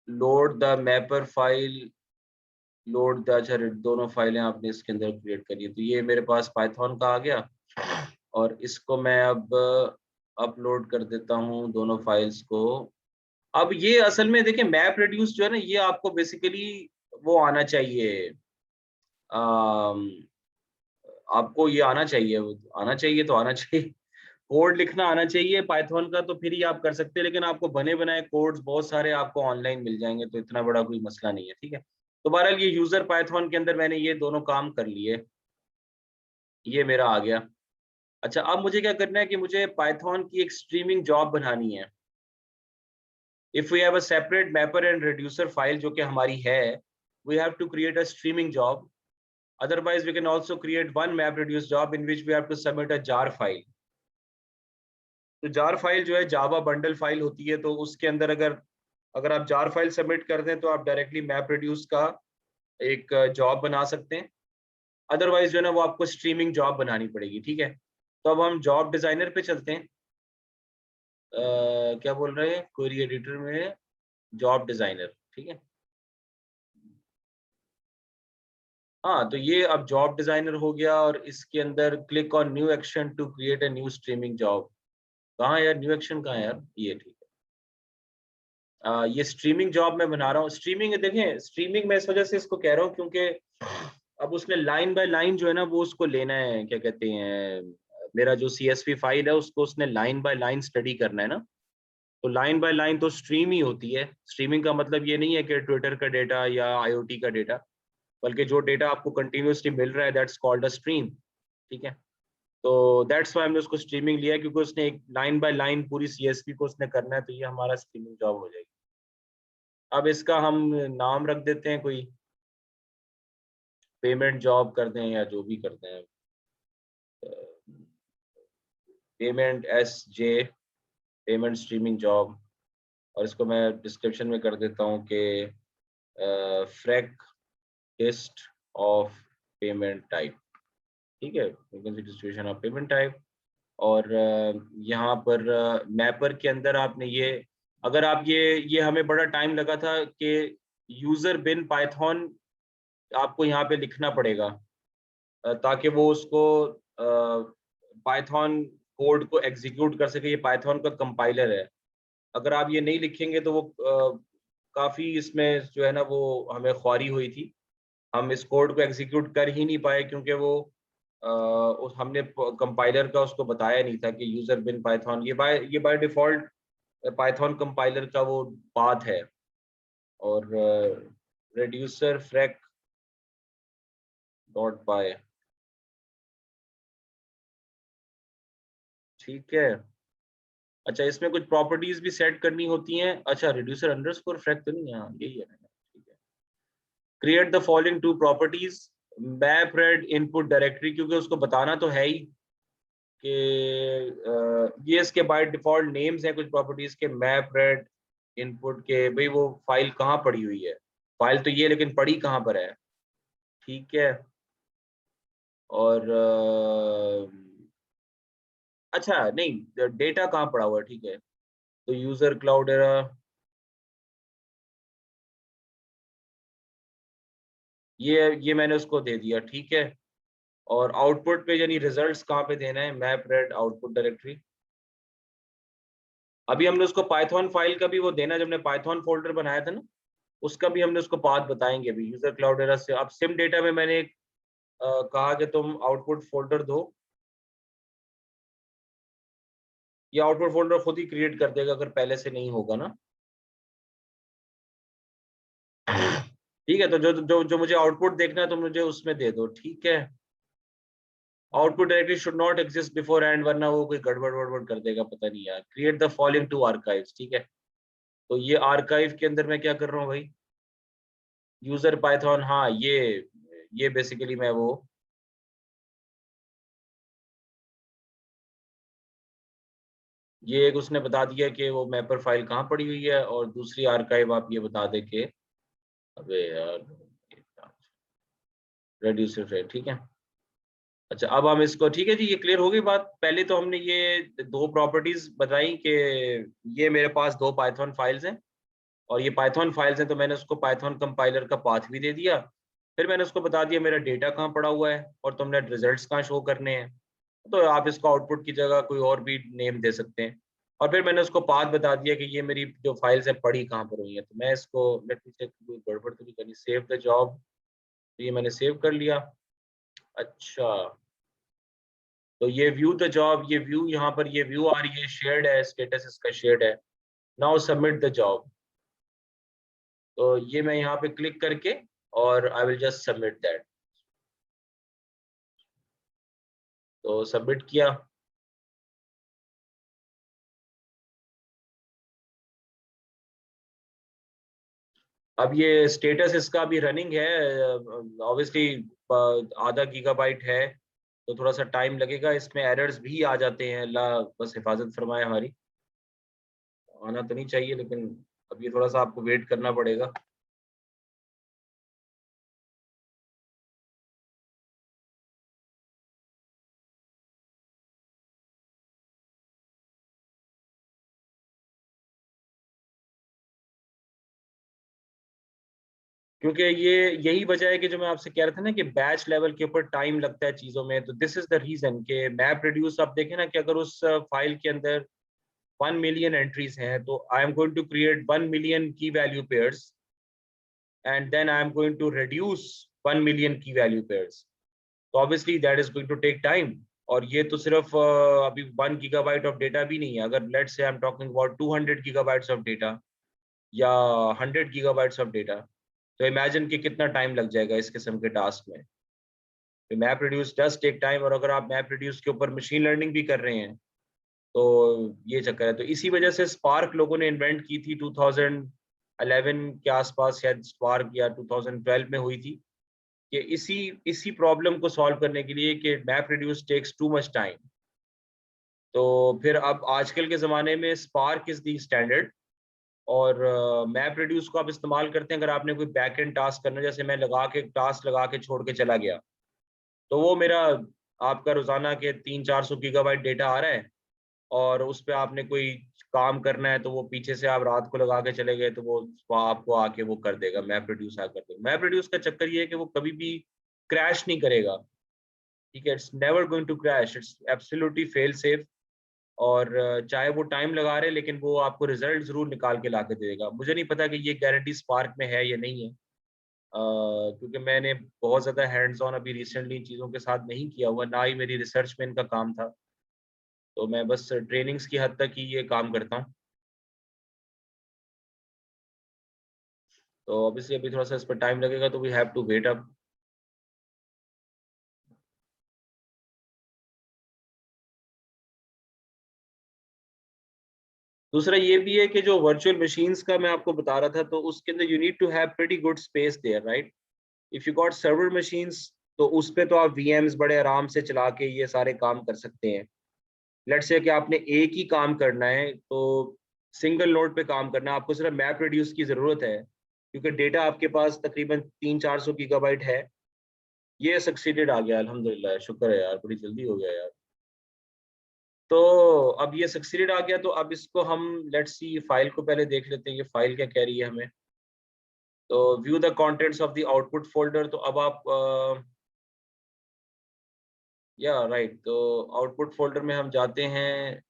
load the mapper file, load the, अच्छा दोनों फाइलें आपने इसके अंदर क्रिएट करी है, तो ये मेरे पास पाइथन का आ गया और इसको मैं अब अपलोड कर देता हूँ दोनों फाइल्स को। अब ये असल में देखिए मैप रेड्यूस जो है ना, ये आपको बेसिकली वो आना चाहिए, आपको ये आना चाहिए, आना चाहिए तो आना चाहिए, कोड लिखना आना चाहिए पाइथन का, तो फिर ही आप कर सकते हैं। लेकिन आपको बने बनाए कोड्स बहुत सारे आपको ऑनलाइन मिल जाएंगे, तो इतना बड़ा कोई मसला नहीं है, ठीक है। तो बहरहाल ये यूजर पाइथन के अंदर मैंने ये दोनों काम कर लिए, ये मेरा आ गया। अच्छा, अब मुझे क्या करना है कि मुझे पाइथन की एक स्ट्रीमिंग जॉब बनानी है। If we have a separate mapper and reducer file जो कि हमारी है, we have to create a streaming job. Otherwise, we can also create one MapReduce job in which we have to submit a jar file. तो jar file जो है जावा bundle file होती है, तो उसके अंदर अगर अगर आप जार फाइल सबमिट कर दें तो आप डायरेक्टली MapReduce का एक जॉब बना सकते हैं। अदरवाइज जो है ना वो आपको स्ट्रीमिंग जॉब बनानी पड़ेगी, ठीक है। तो अब हम जॉब डिजाइनर पे चलते हैं। क्या बोल रहे हैं, क्वेरी एडिटर में जॉब डिजाइनर, ठीक है। हाँ, तो ये अब जॉब डिजाइनर हो गया और इसके अंदर click on new action to create a new streaming job. कहाँ है यार, न्यू एक्शन कहाँ है यार, ये ठीक है। ये स्ट्रीमिंग जॉब मैं बना रहा हूँ। स्ट्रीमिंग देखें, स्ट्रीमिंग मैं इस वजह से इसको कह रहा हूँ क्योंकि अब उसने लाइन बाय लाइन जो है ना वो उसको लेना है, क्या कहते हैं, मेरा जो CSV फाइल है उसको उसने लाइन बाय लाइन स्टडी करना है ना। तो लाइन बाय लाइन तो स्ट्रीम ही होती है। स्ट्रीमिंग का मतलब ये नहीं है कि ट्विटर का डेटा या IoT का डेटा, बल्कि जो डेटा आपको कंटिन्यूसली मिल रहा है दैट्स कॉल्ड अ स्ट्रीम। ठीक है, तो दैट्स वाई हमने उसको स्ट्रीमिंग लिया है, क्योंकि उसने एक लाइन बाय लाइन पूरी CSV को उसने करना है, तो ये हमारा स्ट्रीमिंग जॉब हो जाएगी। अब इसका हम नाम रख देते हैं कोई, पेमेंट जॉब कर दें या जो भी करते हैं, payment SJ, payment streaming job. और इसको मैं डिस्क्रिप्शन में कर देता हूँ कि फ्रैक्टिस्ट ऑफ पेमेंट टाइप। ठीक है, frequency distribution of payment type. और यहाँ पर मैपर के अंदर आपने ये, अगर आप ये हमें बड़ा टाइम लगा था कि यूजर बिन पाइथन आपको यहाँ पे लिखना पड़ेगा ताकि वो उसको पाइथन कोड को एग्जीक्यूट कर सके। ये पाइथन का कंपाइलर है, अगर आप ये नहीं लिखेंगे तो वो काफ़ी इसमें जो है ना वो हमें ख्वारी हुई थी। हम इस कोड को एग्जीक्यूट कर ही नहीं पाए क्योंकि वो हमने कंपाइलर का उसको बताया नहीं था कि यूजर बिन पाइथन, ये बाय डिफॉल्ट पाइथन कंपाइलर का वो पाथ है। और रेड्यूसर फ्रैक डॉट बाय, ठीक है। अच्छा, इसमें कुछ प्रॉपर्टीज भी सेट करनी होती हैं। अच्छा, रेड्यूसर अंडरस्कोर फ्रैक तो नहीं है, हाँ यही है ना, ठीक है। Create the following two properties, map red input directory, क्योंकि उसको बताना तो है ही कि ये इसके बाय डिफॉल्ट नेम्स हैं कुछ प्रॉपर्टीज के, मैप रेड इनपुट के, भाई वो फाइल कहाँ पड़ी हुई है, फाइल तो ये लेकिन पड़ी कहाँ पर है, ठीक है। और अच्छा नहीं, डेटा कहाँ पड़ा हुआ है, ठीक है। तो यूजर क्लाउड एरा, ये मैंने उसको दे दिया, ठीक है। और आउटपुट पे यानी रिजल्ट्स कहाँ पे देना है, मैप रेड आउटपुट डायरेक्टरी। अभी हमने उसको पाइथन फाइल का भी वो देना, जब हमने पाइथन फोल्डर बनाया था ना, उसका भी हमने उसको पाथ बताएंगे अभी। यूजर क्लाउड एरा से अब सिम डेटा में मैंने कहा कि तुम आउटपुट फोल्डर दो, ये आउटपुट फोल्डर खुद ही क्रिएट कर देगा अगर पहले से नहीं होगा ना। ठीक है, तो जो जो जो मुझे आउटपुट देखना है तो मुझे उसमें दे दो, ठीक है। Output directly should not exist before and, वरना वो कोई गड़बड़ वड़बड़ कर देगा, पता नहीं यार। Create the following two archives, ठीक है। तो ये आर्काइव के अंदर मैं क्या कर रहा हूँ भाई, यूजर पाइथन, हाँ ये बेसिकली मैं वो ये एक उसने बता दिया कि वो मैपर फाइल कहाँ पड़ी हुई है, और दूसरी आर्काइव आप ये बता दे के, अबे यार रेड्यूसर है, ठीक है। अच्छा, अब हम इसको, ठीक है जी, ये क्लियर हो गई बात। पहले तो हमने ये दो प्रॉपर्टीज बताई कि ये मेरे पास दो पाइथन फाइल्स हैं, और ये पाइथन फाइल्स हैं तो मैंने उसको पाइथन कंपाइलर का पाथ भी दे दिया। फिर मैंने उसको बता दिया मेरा डेटा कहाँ पड़ा हुआ है और तुमने रिजल्ट्स कहाँ शो करने हैं, तो आप इसको आउटपुट की जगह कोई और भी नेम दे सकते हैं। और फिर मैंने उसको पाथ बता दिया कि ये मेरी जो फाइल्स है पड़ी कहाँ पर हुई है। तो मैं इसको, लेट मी चेक, कोई गड़बड़ तो नहीं करनी, सेव द जॉब, तो ये मैंने सेव कर लिया। अच्छा, तो ये व्यू द जॉब, ये व्यू यहाँ पर ये व्यू आ रही है, शेयर्ड है, स्टेटस इसका शेयर्ड है। नाउ सबमिट द जॉब, तो ये मैं यहाँ पे क्लिक करके और I will just submit that, तो सबमिट किया। अब ये स्टेटस इसका भी रनिंग है, ऑब्वियसली आधा गीगाबाइट है, तो थोड़ा सा टाइम लगेगा। इसमें एरर्स भी आ जाते हैं, अल्लाह बस हिफाजत फरमाए हमारी। आना तो नहीं चाहिए, लेकिन अब ये थोड़ा सा आपको वेट करना पड़ेगा। क्योंकि ये यही वजह है कि जो मैं आपसे कह रहा था ना कि बैच लेवल के ऊपर टाइम लगता है चीज़ों में, तो दिस इज द रीज़न कि मैप रिड्यूस आप देखें ना कि अगर उस फाइल के अंदर 1 मिलियन एंट्रीज हैं, तो I am going to create 1 million की value pairs and then I am going to reduce 1 million की वैल्यू पेयर्स। तो obviously that is going to take time. और ये तो सिर्फ अभी 1 गीगाबाइट ऑफ डेटा भी नहीं है। अगर let's say I am talking about 200 gigabytes of data या 100 गीगाबाइट्स ऑफ डेटा, तो इमेजिन कि कितना टाइम लग जाएगा इस किस्म के टास्क में। तो map reduce does take time, और अगर आप मैप रिड्यूस के ऊपर मशीन लर्निंग भी कर रहे हैं तो ये चक्कर है। तो इसी वजह से स्पार्क लोगों ने इन्वेंट की थी 2011 के आसपास, शायद स्पार्क या 2012 में हुई थी, कि इसी प्रॉब्लम को सॉल्व करने के लिए कि map reduce takes too much time. तो फिर अब आजकल के ज़माने में स्पार्क इज़ दी स्टैंडर्ड, और मैप रिड्यूस को आप इस्तेमाल करते हैं अगर आपने कोई बैक एंड टास्क करना है। जैसे मैं टास्क लगा के छोड़ के चला गया, तो वो मेरा आपका रोज़ाना के 300-400 गीगाबाइट डेटा आ रहा है, और उस पे आपने कोई काम करना है तो वो पीछे से आप रात को लगा के चले गए, तो वो आपको आके वो कर देगा, मैप रिड्यूस आ कर देगा। मैप रिड्यूस का चक्कर ये है कि वो कभी भी क्रैश नहीं करेगा, ठीक है। It's never going to crash, it's absolutely fail safe. और चाहे वो टाइम लगा रहे, लेकिन वो आपको रिजल्ट जरूर निकाल के ला के दे देगा। मुझे नहीं पता कि ये गारंटी स्पार्क में है या नहीं है, क्योंकि मैंने बहुत ज़्यादा हैंड्स ऑन अभी रिसेंटली इन चीज़ों के साथ नहीं किया हुआ, ना ही मेरी रिसर्च में इनका काम था। तो मैं बस ट्रेनिंग्स की हद तक ही ये काम करता हूँ। तो ऑब्वियसली अभी थोड़ा सा इस पर टाइम लगेगा, तो we have to wait up. दूसरा ये भी है कि जो वर्चुअल मशीन्स का मैं आपको बता रहा था, तो उसके अंदर you need to have pretty good space there, right. If you got server machines, तो उस पे तो आप वीएम्स बड़े आराम से चला के ये सारे काम कर सकते हैं। लेट्स से कि आपने एक ही काम करना है, तो सिंगल नोड पे काम करना है, आपको सिर्फ मैप रिड्यूस की ज़रूरत है, क्योंकि डेटा आपके पास तकरीबन 300-400 गीगाबाइट है। ये सक्सीडेड आ गया, अल्हम्दुलिल्लाह, शुक्र है यार, बड़ी जल्दी हो गया यार। तो अब ये सक्सीडेड आ गया, तो अब इसको हम लेट्स सी फाइल को पहले देख लेते हैं, ये फाइल क्या कह रही है हमें। तो view the contents of the output folder. तो अब आप या राइट, तो आउटपुट फोल्डर में हम जाते हैं।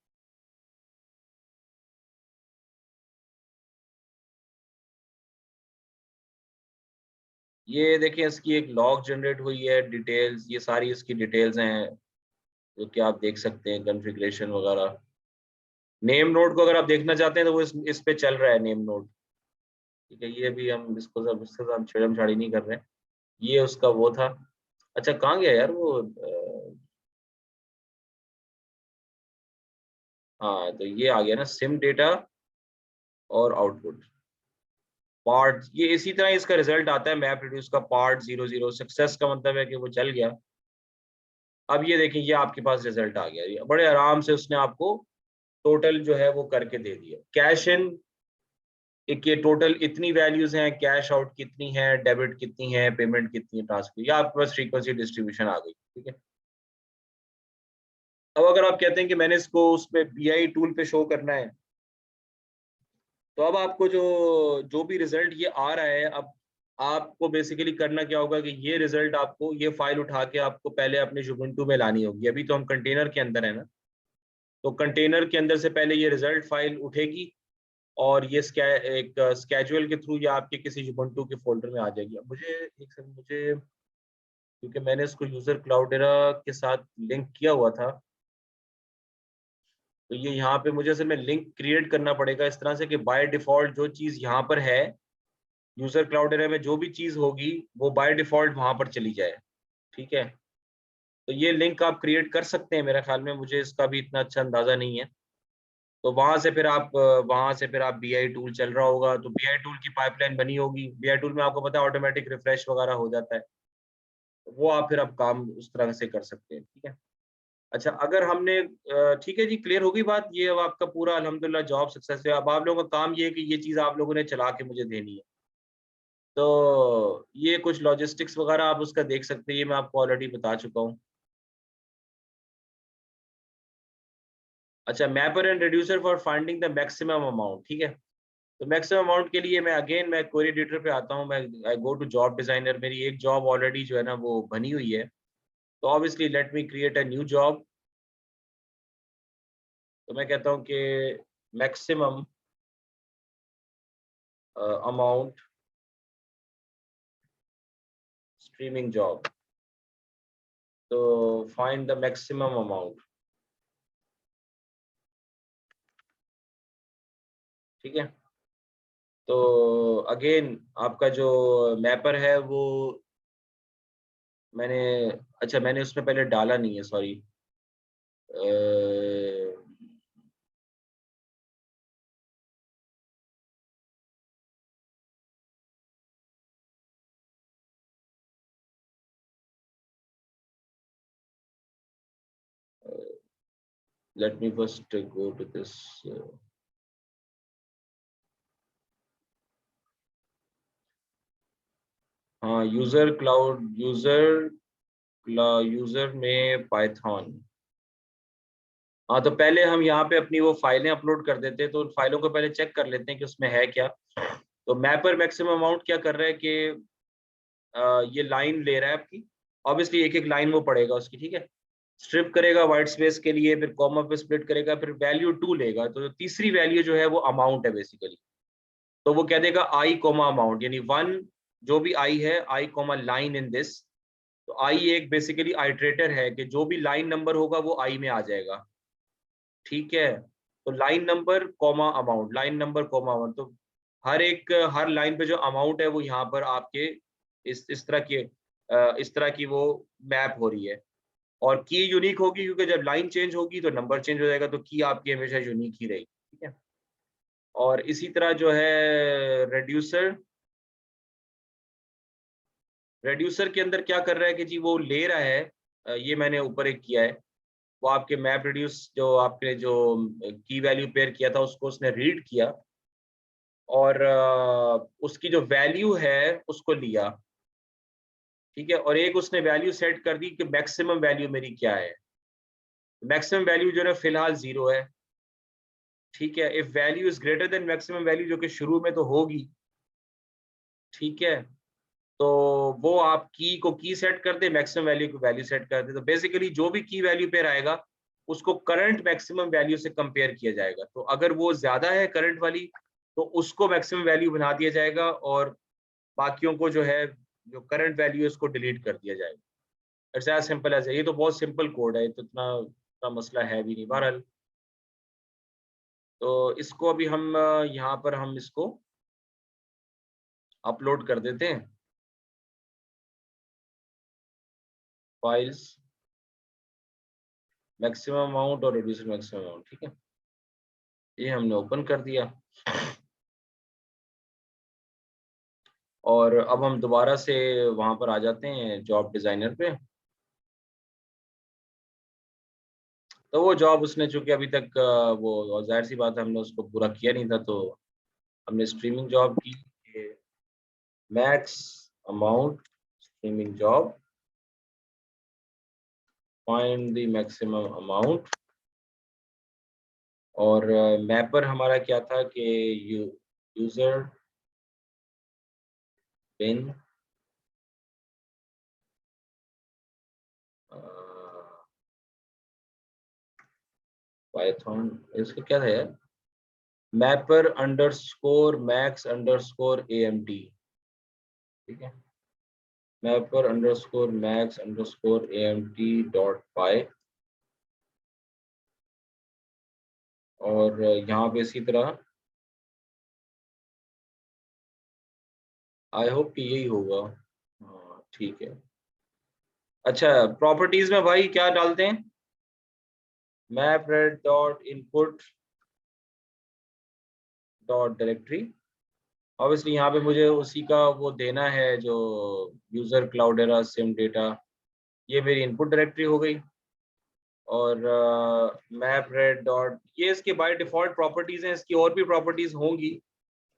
ये देखिए, इसकी एक लॉग जनरेट हुई है, डिटेल्स, ये सारी इसकी डिटेल्स हैं जो कि आप देख सकते हैं, कॉन्फ़िगरेशन वगैरह। नेम नोड को अगर आप देखना चाहते हैं, तो वो इस पे चल रहा है नेम नोड, ठीक है। ये भी हम इसको सब इसके साथ छेड़म छाड़ी नहीं कर रहे हैं। ये उसका वो था। अच्छा, कहाँ गया यार वो हाँ, तो ये आ गया ना, सिम डेटा और आउटपुट पार्ट। ये इसी तरह इसका रिजल्ट आता है मैप रिड्यूस का, पार्ट 00 सक्सेस का मतलब है कि वो चल गया। अब ये देखिए, ये आपके पास रिजल्ट आ गया, ये बड़े आराम से उसने आपको टोटल जो है वो करके दे दिया। कैश इन, एक ये टोटल इतनी वैल्यूज हैं, कैश आउट कितनी है, डेबिट कितनी है, पेमेंट कितनी है, ट्रांसफर, या आपके पास फ्रीक्वेंसी डिस्ट्रीब्यूशन आ गई, ठीक है। अब अगर आप कहते हैं कि मैंने इसको उसमें बीआई टूल पे शो करना है, तो अब आपको जो जो भी रिजल्ट ये आ रहा है, अब आपको बेसिकली करना क्या होगा कि ये रिजल्ट आपको, ये फाइल उठा के आपको पहले अपने Ubuntu में लानी होगी। अभी तो हम कंटेनर के अंदर है ना, तो कंटेनर के अंदर से पहले ये रिजल्ट फाइल उठेगी, और ये एक स्केड्यूल के थ्रू या आपके किसी Ubuntu के फोल्डर में आ जाएगी। अब मुझे क्योंकि मैंने इसको यूजर क्लाउडेरा के साथ लिंक किया हुआ था, तो ये यहाँ पे मुझे असल में लिंक क्रिएट करना पड़ेगा इस तरह से कि बाय डिफॉल्ट जो चीज़ यहाँ पर है, यूजर क्लाउडेरा में जो भी चीज़ होगी वो बाय डिफॉल्ट वहाँ पर चली जाए, ठीक है। तो ये लिंक आप क्रिएट कर सकते हैं मेरे ख्याल में, मुझे इसका भी इतना अच्छा अंदाजा नहीं है। तो वहाँ से फिर आप बीआई टूल चल रहा होगा, तो बीआई टूल की पाइपलाइन बनी होगी। बीआई टूल में आपको पता है ऑटोमेटिक रिफ्रेश वगैरह हो जाता है, तो वो आप फिर अब काम उस तरह से कर सकते हैं, ठीक है। अच्छा, अगर हमने ठीक है जी, क्लियर होगी बात। ये अब आपका पूरा अल्हम्दुलिल्लाह जॉब सक्सेस है। अब आप लोगों का काम ये है कि ये चीज़ आप लोगों ने चला के मुझे देनी है। तो ये कुछ लॉजिस्टिक्स वगैरह आप उसका देख सकते हैं, ये मैं आपको ऑलरेडी बता चुका हूँ। अच्छा, mapper and reducer for finding the maximum amount, ठीक है। तो मैक्सिमम अमाउंट के लिए मैं क्वेरी एडिटर पे आता हूँ, मैं आई गो टू जॉब डिजाइनर। मेरी एक जॉब ऑलरेडी जो है ना वो बनी हुई है, तो obviously let me create a new job. तो मैं कहता हूँ कि मैक्सिमम अमाउंट स्ट्रीमिंग जॉब। तो फाइंड द मैक्सिमम अमाउंट, ठीक है। तो अगेन आपका जो मैपर है वो मैंने, अच्छा मैंने उसमें पहले डाला नहीं है, sorry. let me first go to this हाँ, यूजर क्लाउड, यूजर में पाइथन। हाँ, तो पहले हम यहाँ पे अपनी वो फाइलें अपलोड कर देते हैं, तो उन फाइलों को पहले चेक कर लेते हैं कि उसमें है क्या। तो मैपर मैक्सिमम अमाउंट क्या कर रहा है कि ये लाइन ले रहा है आपकी, ऑब्वियसली एक एक लाइन वो पढ़ेगा उसकी, ठीक है। स्ट्रिप करेगा वाइट स्पेस के लिए, फिर कॉमा पे स्प्लिट करेगा, फिर वैल्यू 2 लेगा। तो तीसरी वैल्यू जो है वो अमाउंट है बेसिकली। तो वो कह देगा आई कोमा अमाउंट, यानी 1 जो भी आई है, आई कोमा लाइन इन दिस। तो आई एक बेसिकली आइट्रेटर है कि जो भी लाइन नंबर होगा वो आई में आ जाएगा, ठीक है। तो line number comma amount, line number comma amount, तो हर लाइन पे जो अमाउंट है वो यहाँ पर आपके इस तरह की वो मैप हो रही है। और की यूनिक होगी क्योंकि जब लाइन चेंज होगी तो नंबर चेंज हो जाएगा, तो की आपकी हमेशा यूनिक ही रहेगी, ठीक है। और इसी तरह जो है रेड्यूसर, रेड्यूसर के अंदर क्या कर रहा है कि जी वो ले रहा है, ये मैंने ऊपर एक किया है, वो आपके मैप रिड्यूस जो आपने जो की वैल्यू पेयर किया था उसको उसने रीड किया और उसकी जो वैल्यू है उसको लिया, ठीक है। और एक उसने वैल्यू सेट कर दी कि मैक्सिमम वैल्यू मेरी क्या है। मैक्सिमम वैल्यू जो है फिलहाल 0 है, ठीक है। If value is greater than maximum value, जो कि शुरू में तो होगी, ठीक है। तो वो आप की को की सेट कर दे, मैक्सिमम वैल्यू को वैल्यू सेट कर दे। तो बेसिकली जो भी की वैल्यू पेयर आएगा उसको करंट मैक्सिमम वैल्यू से कंपेयर किया जाएगा। तो अगर वो ज्यादा है करंट वाली तो उसको मैक्सिमम वैल्यू बना दिया जाएगा, और बाकियों को जो है जो करंट वैल्यू है उसको डिलीट कर दिया जाएगा। इट्स एज सिंपल एज, ये तो बहुत सिंपल कोड है, तो इतना मसला है भी नहीं बहरहाल। तो इसको अभी हम यहाँ पर हम इसको अपलोड कर देते हैं, फाइल्स मैक्सिमम अमाउंट और रिड्यूस मैक्सिमम अमाउंट, ठीक है। ये हमने ओपन कर दिया और अब हम दोबारा से वहां पर आ जाते हैं जॉब डिजाइनर पे। तो वो जॉब उसने चूंकि अभी तक वो जाहिर सी बात है हमने उसको पूरा किया नहीं था, तो हमने स्ट्रीमिंग जॉब की, max amount streaming job, find the maximum amount. और मैपर हमारा क्या था कि यूजर बिन पाइथन, इसका क्या था यार, mapper underscore max underscore AMD, ठीक है। Mapper underscore max underscore AMD dot py. और यहाँ पे इसी तरह आई होप कि यही होगा, हाँ ठीक है। अच्छा, प्रॉपर्टीज में भाई क्या डालते हैं, map red dot input dot directory. Obviously यहाँ पे मुझे उसी का वो देना है जो यूजर क्लाउडेरा सिम डेटा, ये मेरी इनपुट डायरेक्टरी हो गई। और मैप रेड डॉट, ये इसके बाय डिफॉल्ट प्रॉपर्टीज हैं, इसकी और भी प्रॉपर्टीज होंगी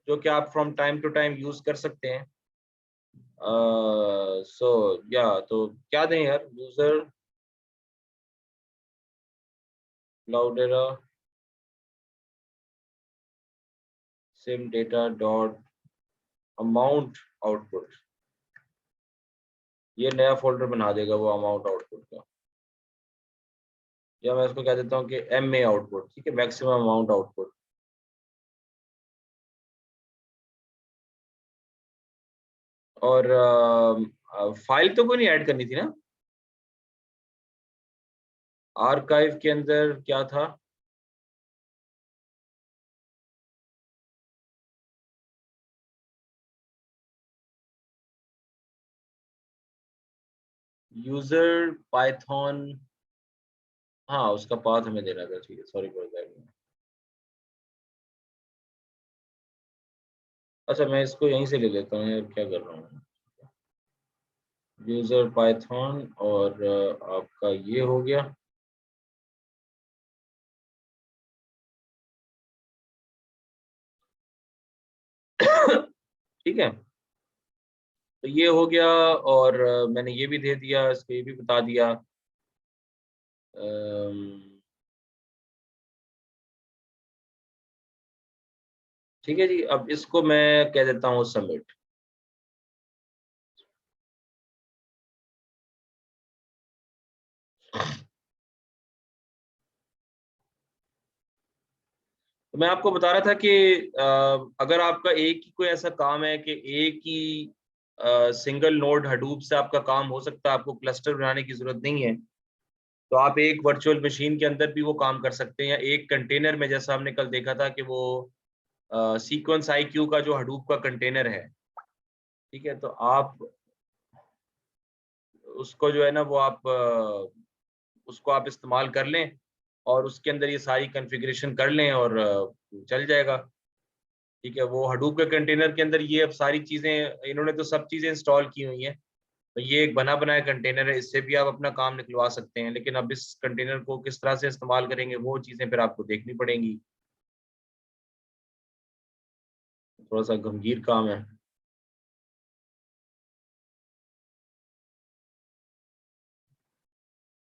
जो कि आप from time to time use कर सकते हैं। सो या तो क्या दें यार, user Cloudera sim data dot amount output, ये नया फोल्डर बना देगा वो अमाउंट आउटपुट का। या मैं इसको कह देता हूँ कि MA आउटपुट, ठीक है, मैक्सिमम अमाउंट आउटपुट। और फाइल तो कोई नहीं ऐड करनी थी ना आर्काइव के अंदर, क्या था? यूजर पाइथन, हाँ उसका पाथ हमें देना था, ठीक है, सॉरी फॉर दैट। अच्छा मैं इसको यहीं से ले लेता हूँ यार, क्या कर रहा हूँ। यूजर पाइथन और आपका ये हो गया। ठीक है, तो ये हो गया, और मैंने ये भी दे दिया, इसको ये भी बता दिया। ठीक है जी, अब इसको मैं कह देता हूँ सबमिट। तो मैं आपको बता रहा था कि अगर आपका एक ही कोई ऐसा काम है कि एक ही सिंगल नोड हडूप से आपका काम हो सकता है, आपको क्लस्टर बनाने की जरूरत नहीं है, तो आप एक वर्चुअल मशीन के अंदर भी वो काम कर सकते हैं, या एक कंटेनर में, जैसा हमने कल देखा था कि वो सीक्वेंस IQ का जो हडूप का कंटेनर है, ठीक है, तो आप उसको जो है ना वो आप उसको आप इस्तेमाल कर लें और उसके अंदर ये सारी कॉन्फ़िगरेशन कर लें और चल जाएगा। ठीक है, वो हडूप के कंटेनर के अंदर ये अब सारी चीज़ें, इन्होंने तो सब चीज़ें इंस्टॉल की हुई हैं, तो ये एक बना बनाया कंटेनर है, इससे भी आप अपना काम निकलवा सकते हैं, लेकिन अब इस कंटेनर को किस तरह से इस्तेमाल करेंगे वो चीज़ें फिर आपको देखनी पड़ेंगी। थोड़ा सा गंभीर काम है।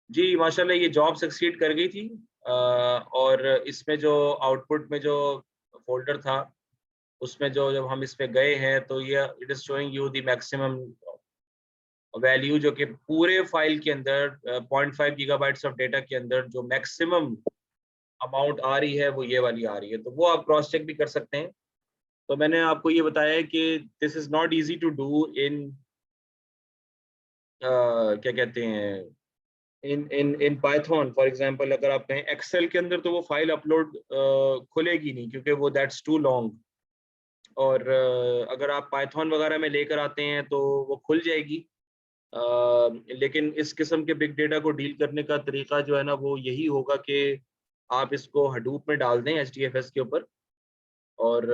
जी माशाल्लाह ये जॉब सक्सीड कर गई थी, और इसमें जो आउटपुट में जो फोल्डर था उसमें जो जब हम इस पे गए हैं तो ये it is showing you the maximum value, जो कि पूरे फाइल के अंदर 0.5 गीगाबाइट्स ऑफ डेटा के अंदर जो मैक्सिमम अमाउंट आ रही है वो ये वाली आ रही है, तो वो आप क्रॉस चेक भी कर सकते हैं। तो मैंने आपको ये बताया है कि this is not easy to do in क्या कहते हैं, इन पाइथन फॉर एग्जांपल। अगर आप कहें एक्सेल के अंदर तो वो फाइल अपलोड खुलेगी नहीं, क्योंकि वो दैट्स टू लॉन्ग, और अगर आप पाइथन वगैरह में लेकर आते हैं तो वो खुल जाएगी। लेकिन इस किस्म के बिग डेटा को डील करने का तरीका जो है ना वो यही होगा कि आप इसको हडूप में डाल दें HDFS के ऊपर, और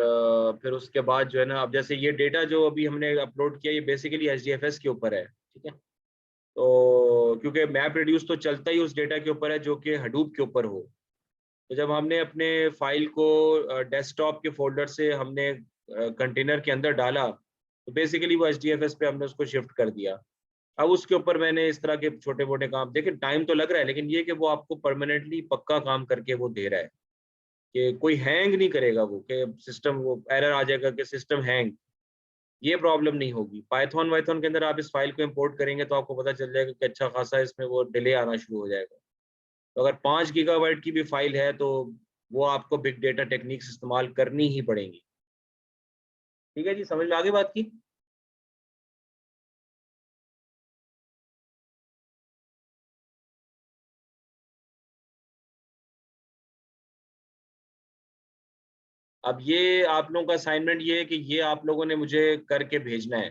फिर उसके बाद जो है ना, अब जैसे ये डेटा जो अभी हमने अपलोड किया ये बेसिकली HDFS के ऊपर है, ठीक है, तो क्योंकि मैप रिड्यूस तो चलता ही उस डेटा के ऊपर है जो कि हडूप के ऊपर हो। तो जब हमने अपने फाइल को डेस्कटॉप के फोल्डर से हमने कंटेनर के अंदर डाला, तो बेसिकली वो HDFS पे हमने उसको शिफ्ट कर दिया। अब उसके ऊपर मैंने इस तरह के छोटे मोटे काम, देखिए टाइम तो लग रहा है, लेकिन ये कि वो आपको परमानेंटली पक्का काम करके वो दे रहा है कि कोई हैंग नहीं करेगा, वो कि सिस्टम वो एरर आ जाएगा कि सिस्टम हैंग, ये प्रॉब्लम नहीं होगी। पाइथन वाइथन के अंदर आप इस फाइल को इंपोर्ट करेंगे तो आपको पता चल जाएगा कि अच्छा खासा इसमें वो डिले आना शुरू हो जाएगा। तो अगर 5 गीगाबाइट की भी फाइल है तो वो आपको बिग डेटा टेक्निक्स इस्तेमाल करनी ही पड़ेंगी। ठीक है जी, समझ में आ गई बात की? अब ये आप लोगों का असाइनमेंट ये है कि ये आप लोगों ने मुझे करके भेजना है।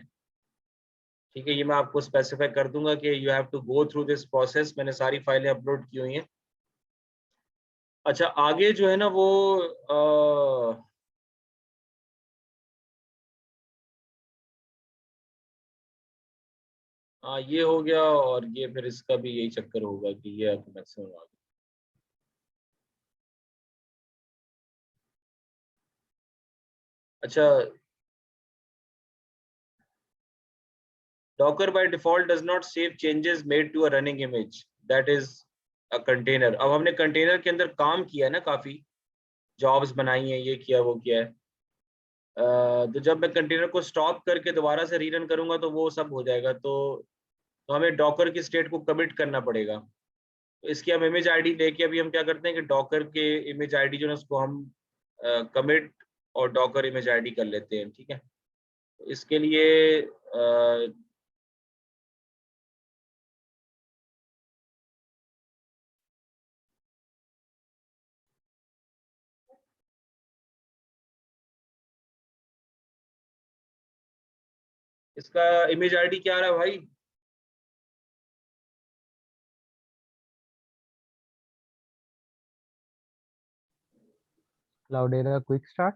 ठीक है, ये मैं आपको स्पेसिफाई कर दूंगा कि you have to go through this process. मैंने सारी फाइलें अपलोड की हुई हैं। अच्छा आगे जो है ना वो ये हो गया, और ये फिर इसका भी यही चक्कर होगा कि ये आपको मैक्सिमम आ गया। अच्छा, Docker by default does not save changes made to a running image that is a container। अब हमने कंटेनर के अंदर काम किया है ना, काफी जॉब्स बनाई हैं, ये किया वो किया है, तो जब मैं कंटेनर को स्टॉप करके दोबारा से रीरन करूंगा तो वो सब हो जाएगा। तो हमें डॉकर की स्टेट को कमिट करना पड़ेगा। तो इसकी हम इमेज आईडी लेके अभी हम क्या करते हैं कि डॉकर के इमेज आईडी जो है उसको हम कमिट और डॉकर इमेज आईडी कर लेते हैं। ठीक है, तो इसके लिए इसका इमेज आईडी क्या आ रहा है भाई? Cloudera quick start.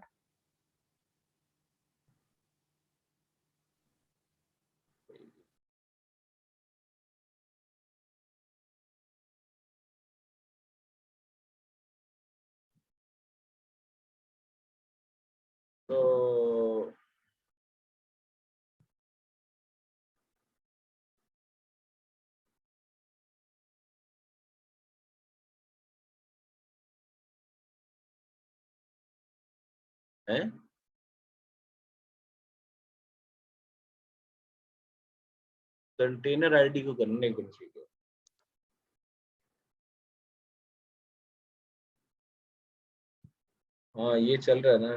तो है कंटेनर आईडी को करने को चाहिए। हाँ ये चल रहा है ना,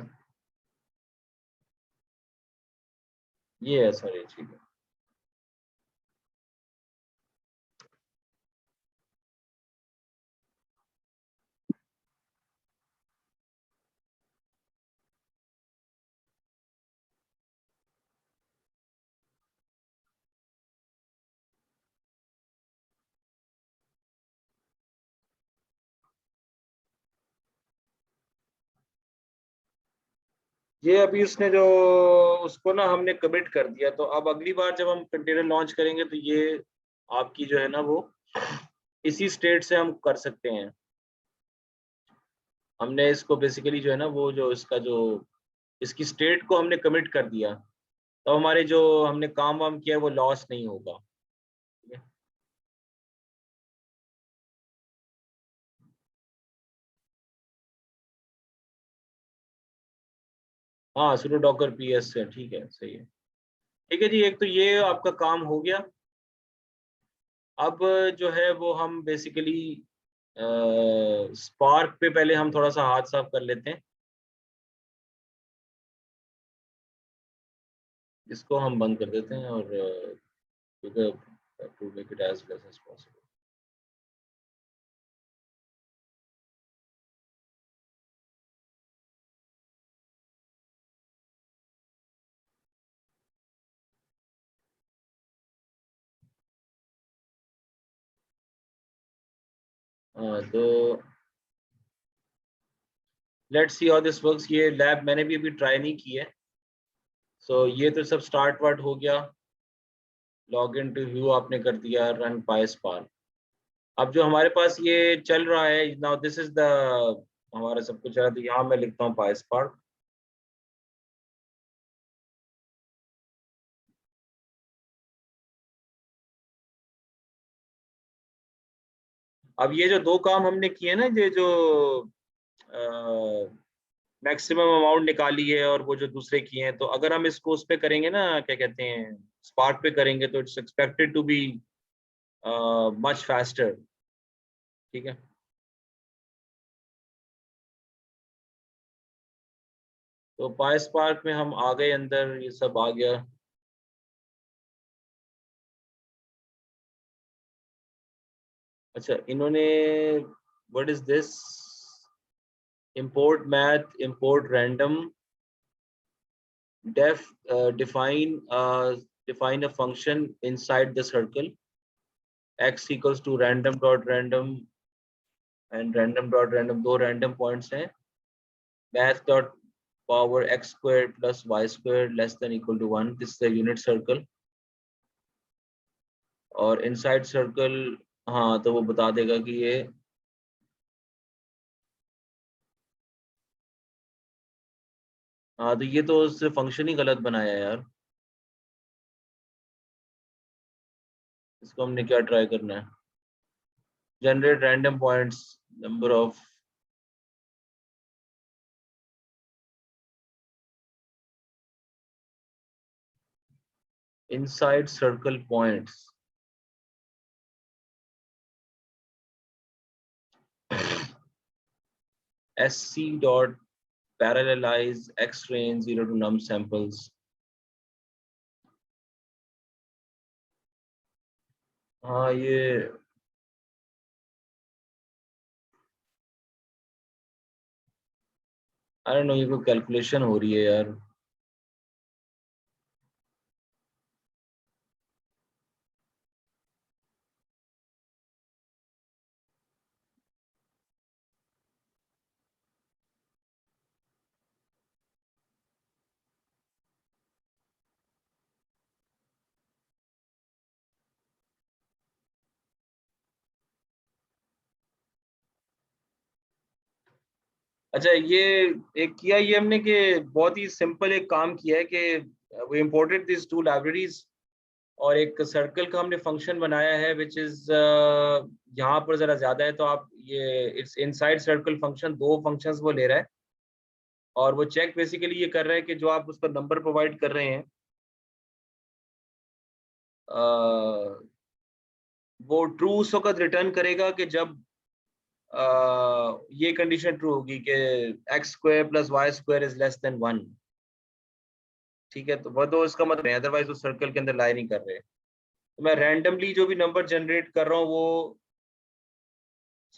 ये है सर, ये ठीक है। ये अभी उसने जो उसको ना हमने कमिट कर दिया, तो अब अगली बार जब हम कंटेनर लॉन्च करेंगे तो ये आपकी जो है ना वो इसी स्टेट से हम कर सकते हैं। हमने इसको बेसिकली जो है ना वो जो इसका जो इसकी स्टेट को हमने कमिट कर दिया, तो हमारे जो हमने काम वाम किया वो लॉस नहीं होगा। ठीक है? हाँ सुडो डॉकर पीएस से, ठीक है, सही है। ठीक है जी, एक तो ये आपका काम हो गया। अब जो है वो हम बेसिकली स्पार्क पे पहले हम थोड़ा सा हाथ साफ कर लेते हैं। इसको हम बंद कर देते हैं और to make it as less as possible. हाँ तो let's see how this works. ये लैब मैंने भी अभी ट्राई नहीं की है। सो ये तो सब स्टार्ट वार्ट हो गया, लॉग इन टू व्यू आपने कर दिया, रन पाइस्पार्क। अब जो हमारे पास ये चल रहा है नाउ, दिस इज द हमारा सब कुछ है, तो यहाँ मैं लिखता हूँ पाइस्पार्क। अब ये जो दो काम हमने किए ना, ये जो मैक्सिमम अमाउंट निकाली है और वो जो दूसरे किए हैं, तो अगर हम इसको उस पे करेंगे ना, क्या कहते हैं, स्पार्क पे करेंगे, तो it's expected to be much faster. ठीक है, तो पाइस्पार्क में हम आ गए अंदर, ये सब आ गया। अच्छा इन्होंने what is this, import math, import random, define a function inside the circle, x equals to random dot random and random dot random, दो random points हैं, math dot power x squared plus y squared less than equal to 1, this is the unit circle, और inside circle हाँ तो वो बता देगा कि ये हाँ, तो ये तो उससे फंक्शन ही गलत बनाया है यार। इसको हमने क्या ट्राई करना है, generate random points, number of inside circle points, sc dot parallelize x range 0 to num samples, हाँ ये आई डोंट नो, ये कोई कैलकुलेशन हो रही है यार। अच्छा ये एक किया ये हमने कि बहुत ही सिंपल एक काम किया है कि we imported these two libraries और एक सर्कल का हमने फंक्शन बनाया है विच इज यहाँ पर जरा ज्यादा है, तो आप ये इट्स इनसाइड सर्कल फंक्शन, दो फंक्शंस वो ले रहा है और वो चेक बेसिकली ये कर रहा है कि जो आप उसका नंबर प्रोवाइड कर रहे हैं वो ट्रू उस वक्त रिटर्न करेगा कि जब ये कंडीशन ट्रू होगी कि x square plus y square is less than 1। ठीक है, तो वह तो इसका मतलब है, अदरवाइज उस सर्कल के अंदर लाई नहीं कर रहे। तो मैं रैंडमली जो भी नंबर जनरेट कर रहा हूँ वो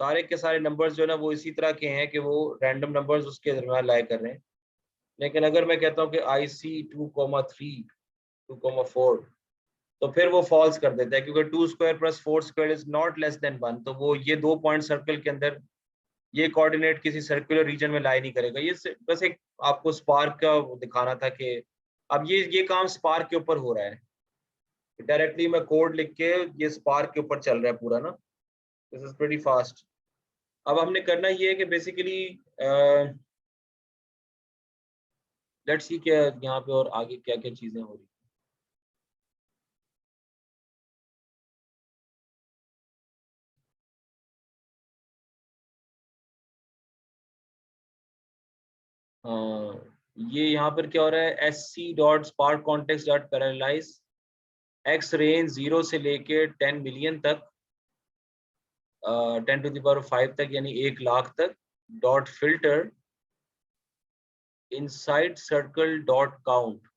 सारे के सारे नंबर्स जो है ना वो इसी तरह के हैं कि वो रैंडम नंबर्स उसके दरम्यान लाई कर रहे हैं। लेकिन अगर मैं कहता हूँ कि आई सी 2,3 2,4 तो फिर वो फॉल्स कर देता है, क्योंकि 2 square plus 4 square is not less than 1। तो वो ये 2 पॉइंट सर्कल के अंदर ये कोऑर्डिनेट किसी सर्कुलर रीजन में लाई नहीं करेगा। ये बस एक आपको स्पार्क का दिखाना था कि अब ये काम स्पार्क के ऊपर हो रहा है। डायरेक्टली मैं कोड लिख के ये स्पार्क के ऊपर चल रहा है पूरा ना। This is pretty fast. अब हमने करना ये है कि बेसिकली लेट्स सी क्या यहाँ पे और आगे क्या क्या चीजें हो रही ये यहाँ पर क्या हो रहा है, S C dot spark context dot parallelize x range 0 से लेके 10 मिलियन तक, 10⁵ तक यानी 1 लाख तक, dot filter inside circle dot count.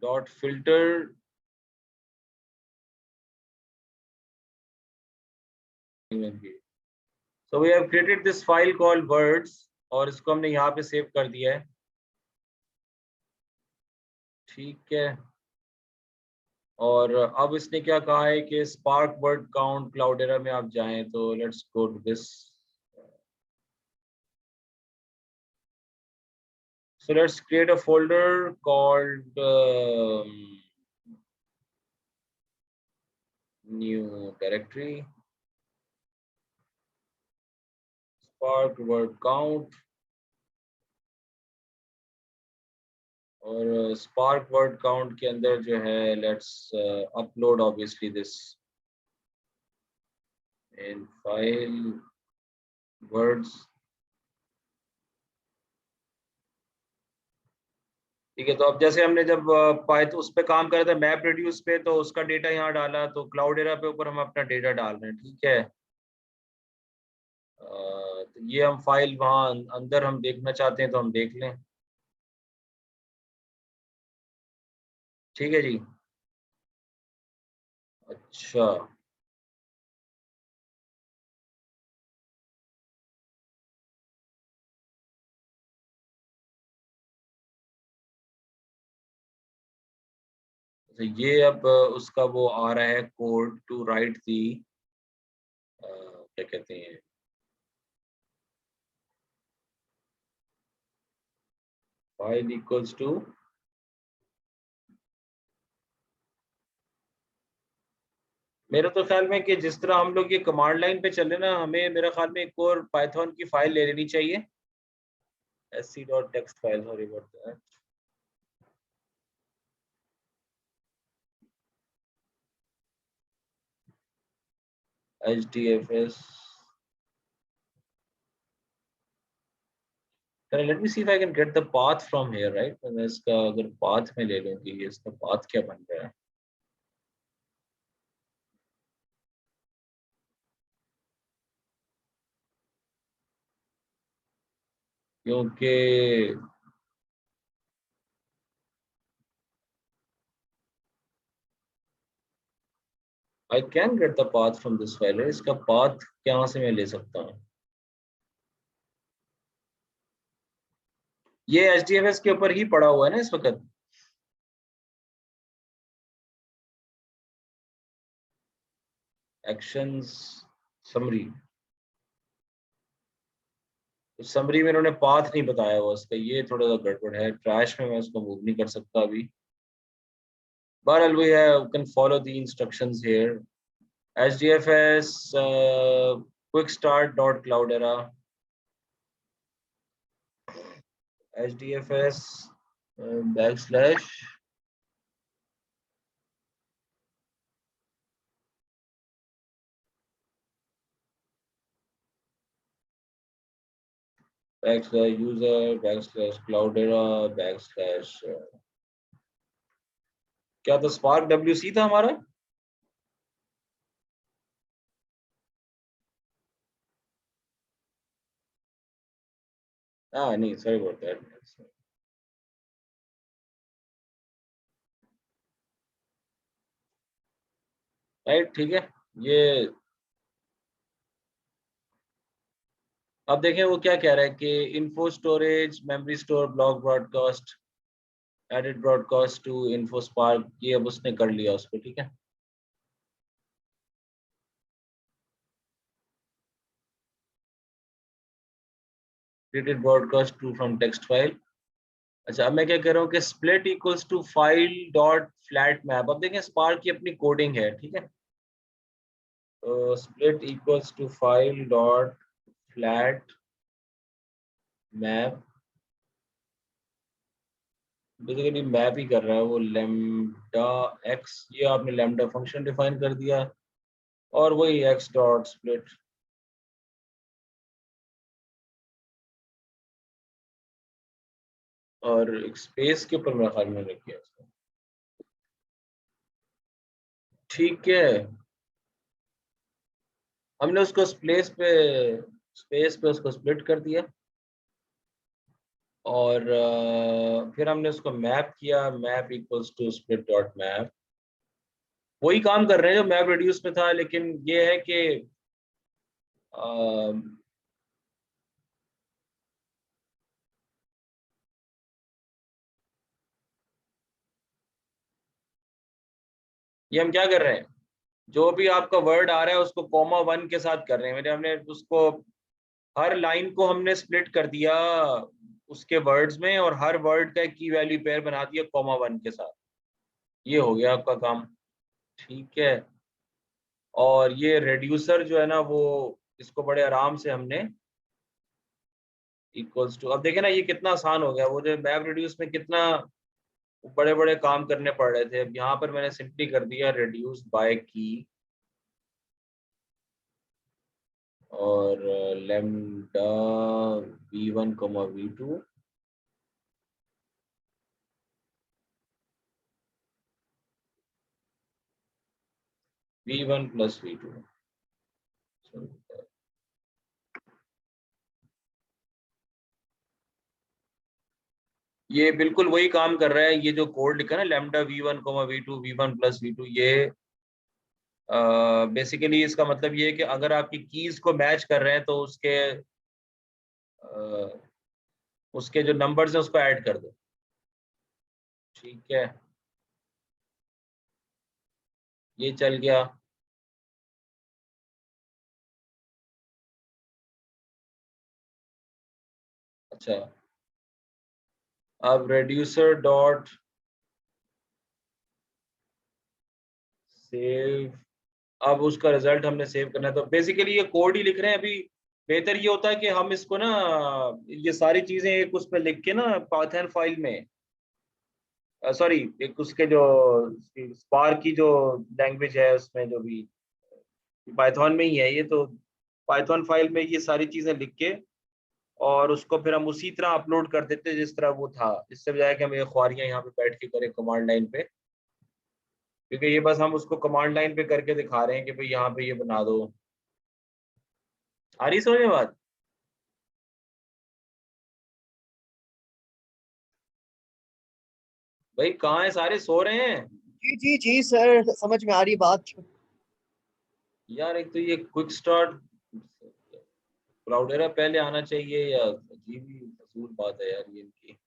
Dot filter so we have created this file called words और इसको हमने यहाँ पे सेव कर दिया है। ठीक है, और अब इसने क्या कहा है कि स्पार्क वर्ड काउंट क्लाउडेरा में आप जाएं, तो let's go to this. So let's create a folder called new directory spark word count और spark word count के अंदर जो है let's upload obviously this in file words। ठीक है, तो अब जैसे हमने जब पाइथन उस पे काम कर रहे थे मैप रिड्यूस पे, तो उसका डेटा यहाँ डाला, तो क्लाउडेरा पे ऊपर हम अपना डेटा डाल रहे हैं। ठीक है, तो ये हम फाइल वहाँ अंदर हम देखना चाहते हैं तो हम देख लें। ठीक है जी। अच्छा, तो ये अब उसका वो आ रहा है कोड टू राइट दी क्या कहते हैं, फाइल इक्वल्स टू, मेरे तो ख्याल में कि जिस तरह हम लोग ये कमांड लाइन पे चले ना, हमें मेरे ख्याल में एक और पाइथन की फाइल ले लेनी चाहिए, sc.txt file, sorry about that. hdfs, let me see if I can get the path from here, right? तो मैं इसका अगर पाथ में ले लूँ कि इसका पाथ क्या बन रहा है, क्योंकि I can get the path from this file, इसका पाथ कहाँ से मैं ले सकता हूँ? ये HDFS के ऊपर ही पड़ा हुआ है ना इस वक्त। एक्शंस समरी, समरी में इन्होंने पाथ नहीं बताया हुआ उसका, ये थोड़ा सा गड़बड़ है। ट्रैश में मैं उसको मूव नहीं कर सकता अभी। बहरहाल we can follow the instructions here. HDFS quick start dot cloudera, HDFS backslash user backslash cloudera backslash क्या तो स्पार्क WC था हमारा। हाँ नहीं, सॉरी अबाउट दैट। राइट, ठीक है। ये अब देखें वो क्या कह रहा है कि info storage, memory store, block broadcast, added broadcast to info Spark, ये अब उसने कर लिया उसको, ठीक है। created broadcast to from text file। अच्छा, अब मैं क्या कह रहा हूँ कि split equals to file dot flat map। अब देखें स्पार्क की अपनी कोडिंग है, ठीक है। तो split equals to file dot flat map, basically map ही कर रहा है वो lambda x, ये आपने lambda फंक्शन डिफाइन कर दिया और वही x डॉट स्प्लिट। और एक स्पेस के ऊपर मेरा ख्याल मैंने किया इसको, ठीक है। हमने उसको स्पेस पे उसको स्प्लिट कर दिया और फिर हमने उसको मैप किया, map equals to split dot map. वही काम कर रहे हैं जो मैप रेड्यूस में था, लेकिन ये है कि ये हम क्या कर रहे हैं, जो भी आपका वर्ड आ रहा है उसको कॉमा 1 के साथ कर रहे हैं। मैंने हमने उसको हर लाइन को हमने स्प्लिट कर दिया उसके वर्ड्स में और हर वर्ड का एक की वैल्यू पेयर बना दिया कॉमा 1 के साथ। ये हो गया आपका काम, ठीक है। और ये रेड्यूसर जो है ना वो, इसको बड़े आराम से हमने इक्वल्स टू, अब देखें ना ये कितना आसान हो गया। वो जो मैप रिड्यूस में कितना बड़े बड़े काम करने पड़ रहे थे, अब यहाँ पर मैंने सिंपली कर दिया रिड्यूस बाय की और lambda v1 v2 v1 plus v2। ये बिल्कुल वही काम कर रहा है, ये जो कोड लिखा है ना lambda v1 v2 v1 plus v2, ये बेसिकली इसका मतलब ये है कि अगर आपकी कीज को मैच कर रहे हैं तो उसके जो नंबर्स है उसको ऐड कर दो, ठीक है। ये चल गया। अच्छा, अब रेड्यूसर डॉट सेव, अब उसका रिजल्ट हमने सेव करना है। तो बेसिकली ये कोड ही लिख रहे हैं अभी। बेहतर ये होता है कि हम इसको ना ये सारी चीजें एक उस पर लिख के ना पाइथन फाइल में, सॉरी एक उसके जो स्पार्क की जो लैंग्वेज है उसमें जो भी पाइथन में ही है ये, तो पाइथन फाइल में ये सारी चीजें लिख के और उसको फिर हम उसी तरह अपलोड कर देते जिस तरह वो था, इससे बजाय कि हम ये ख्वारियां यहाँ पे बैठ के करें कमांड लाइन पे। क्योंकि ये बस हम उसको कमांड लाइन पे करके दिखा रहे हैं कि भाई यहाँ पे ये बना दो। आ रही समझ में बात? भाई कहाँ है, सारे सो रहे हैं? जी जी जी सर, समझ में आ रही बात। यार एक तो ये क्विक स्टार्ट क्लाउडेरा पहले आना चाहिए या अजीब ही फजूल बात है यार ये इनकी।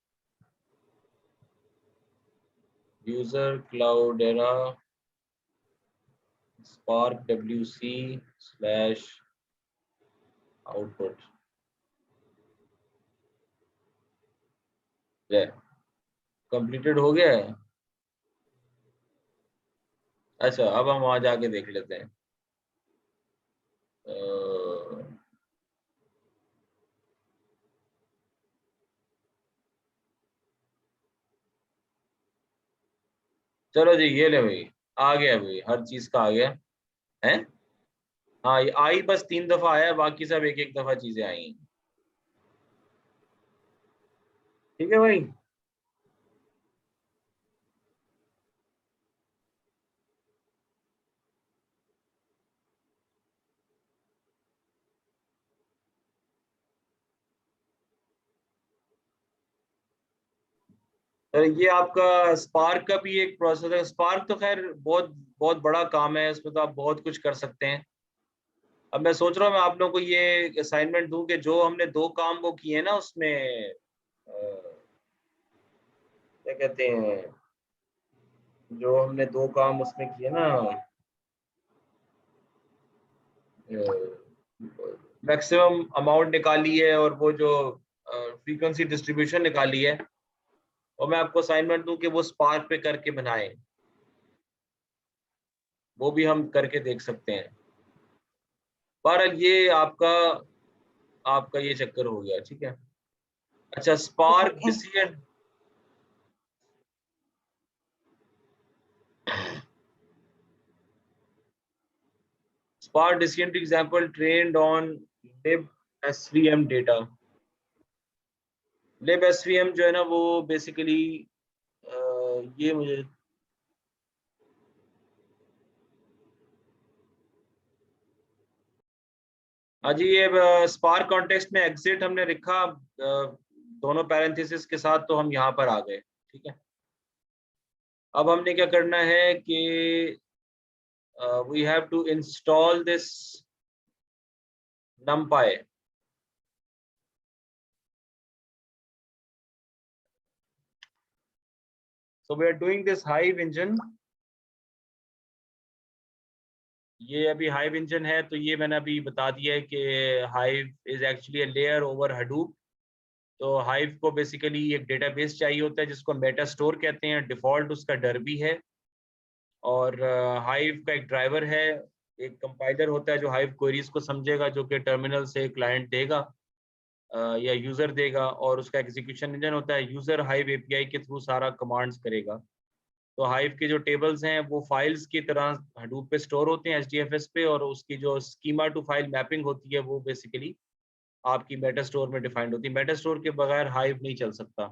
User क्लाउडेरा spark WC slash output completed हो गया है। अच्छा अब हम वहां जाके देख लेते हैं। चलो जी ये ले भाई, आ गया भाई, हर चीज का आ गया है। हाँ ये आई बस 3 दफा आया है, बाकी सब एक एक दफा चीजें आई हैं। ठीक है भाई। तो ये आपका स्पार्क का भी एक प्रोसेस है। स्पार्क तो खैर बहुत बहुत बड़ा काम है, इसमें तो आप बहुत कुछ कर सकते हैं। अब मैं सोच रहा हूँ मैं आप लोगों को ये असाइनमेंट दूं कि जो हमने 2 काम वो किए ना उसमें क्या कहते हैं, जो हमने 2 काम उसमें किए ना, मैक्सिमम अमाउंट निकाली है और वो जो फ्रीक्वेंसी डिस्ट्रीब्यूशन निकाली है, और मैं आपको असाइनमेंट दूं कि वो स्पार्क पे करके बनाएं, वो भी हम करके देख सकते हैं। बहरहाल ये आपका आपका ये चक्कर हो गया, ठीक है। अच्छा Spark decision, Spark decision example trained on libsvm data. libsvm जो है ना वो बेसिकली ये मुझे हाँ जी ये स्पार्क कॉन्टेक्स्ट में एग्जिट हमने लिखा दोनों पैरेंथेसिस के साथ, तो हम यहाँ पर आ गए, ठीक है। अब हमने क्या करना है कि we have to install this numpy। so we are doing this hive engine। ये अभी हाइव इंजन है, तो ये मैंने अभी बता दिया है कि hive is actually a layer over Hadoop. तो हाइव को बेसिकली एक डेटाबेस चाहिए होता है जिसको मेटा स्टोर कहते हैं, डिफॉल्ट उसका डरबी है। और हाइव का एक ड्राइवर है, एक कंपाइलर होता है जो हाइव क्वेरीज को समझेगा, जो कि टर्मिनल से क्लाइंट देगा या यूज़र देगा, और उसका एग्जीक्यूशन इंजन होता है। यूज़र हाइव एपीआई के थ्रू सारा कमांड्स करेगा। तो हाइव के जो टेबल्स हैं वो फाइल्स की तरह हडूप पे स्टोर होते हैं HDFS पे, और उसकी जो स्कीमा टू फाइल मैपिंग होती है वो बेसिकली आपकी मेटा स्टोर में डिफाइंड होती है। मेटा स्टोर के बगैर हाइव नहीं चल सकता।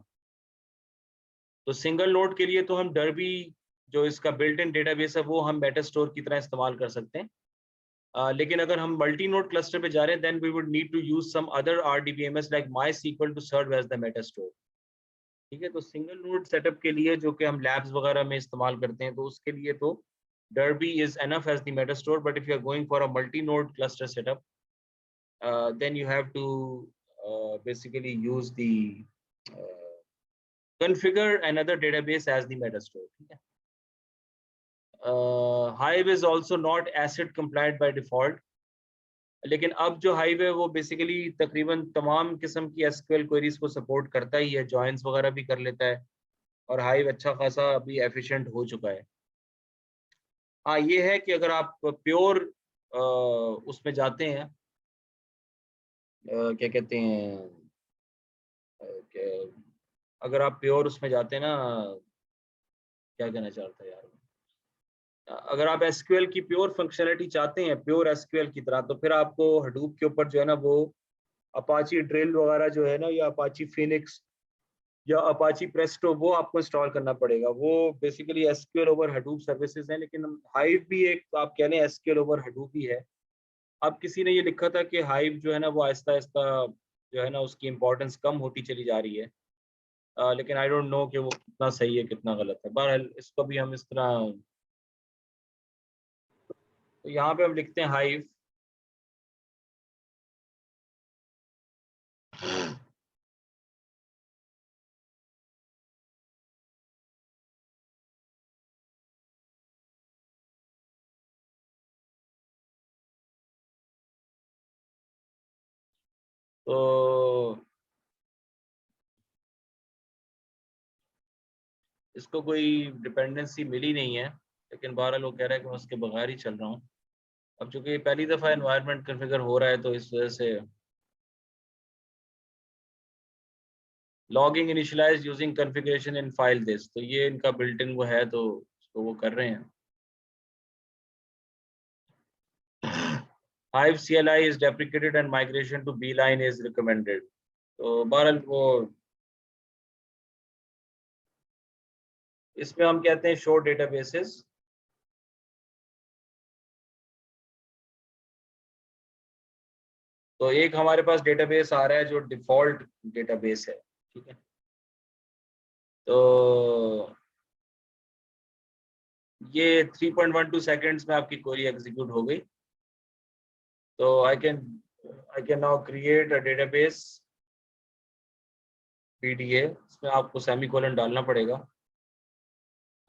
तो सिंगल नोड के लिए तो हम डरबी जो इसका बिल्ट इन डेटाबेस है वो हम मेटा स्टोर की तरह इस्तेमाल कर सकते हैं। लेकिन अगर हम मल्टी नोड क्लस्टर पे जा रहे हैं then we would need to use some other RDBMS like MySQL to serve as the meta store. ठीक है, तो सिंगल नोड सेटअप के लिए जो कि हम लैब्स वगैरह में इस्तेमाल करते हैं, तो उसके लिए तो Derby is enough as the meta store. But if you are going for a multi-node cluster setup, then you have to basically use the uh, configure another database as the meta store. ठीक है? Hive is also not ACID compliant by default. लेकिन अब जो hive है वो basically तकरीबन तमाम किस्म की SQL क्वेरीज को सपोर्ट करता ही है, जॉइंस वगैरह भी कर लेता है, और हाइव अच्छा खासा अभी एफिशिएंट हो चुका है। हाँ ये है कि अगर आप प्योर उसमें जाते हैं क्या कहते हैं अगर आप प्योर उसमें जाते हैं ना, क्या कहना चाहता है यार, अगर आप एसक्यूएल की प्योर फंक्शनलिटी चाहते हैं प्योर एसक्यूएल की तरह, तो फिर आपको हडूप के ऊपर जो है ना वो अपाची ड्रिल वगैरह जो है ना, या अपाची फिनिक्स या अपाची प्रेस्टो, वो आपको इंस्टॉल करना पड़ेगा। वो basically SQL over Hadoop services हैं, लेकिन हाइव भी एक आप कह लें एसक्यूएल ओवर हडूप ही है। अब किसी ने ये लिखा था कि हाइव जो है ना वो आहिस्ता आहिस्ता जो है ना उसकी इम्पोर्टेंस कम होती चली जा रही है, लेकिन आई डोंट नो कि वो कितना सही है कितना गलत है। बहरहाल इसको भी हम इस तरह तो यहाँ पे हम लिखते हैं हाइव तो इसको कोई डिपेंडेंसी मिली नहीं है, लेकिन बहरहाल वो कह रहा है कि मैं उसके बगैर ही चल रहा हूँ। अब चूंकि पहली दफ़ा एनवायरनमेंट कन्फिगर हो रहा है तो इस वजह से logging initialize using configuration in file this, तो ये इनका बिल्ट इन वो है तो उसको वो कर रहे हैं। Hive CLI is deprecated and migration to Beeline is recommended. तो बहरहाल वो इसमें हम कहते हैं शो डेटाबेसेस। तो एक हमारे पास डेटाबेस आ रहा है जो डिफॉल्ट डेटाबेस है, ठीक है। तो ये 3.12 सेकंड्स में आपकी क्वेरी एग्जीक्यूट हो गई। तो I can now create a database PDA, इसमें आपको सेमीकोलन डालना पड़ेगा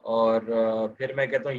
और फिर मैं कहता हूँ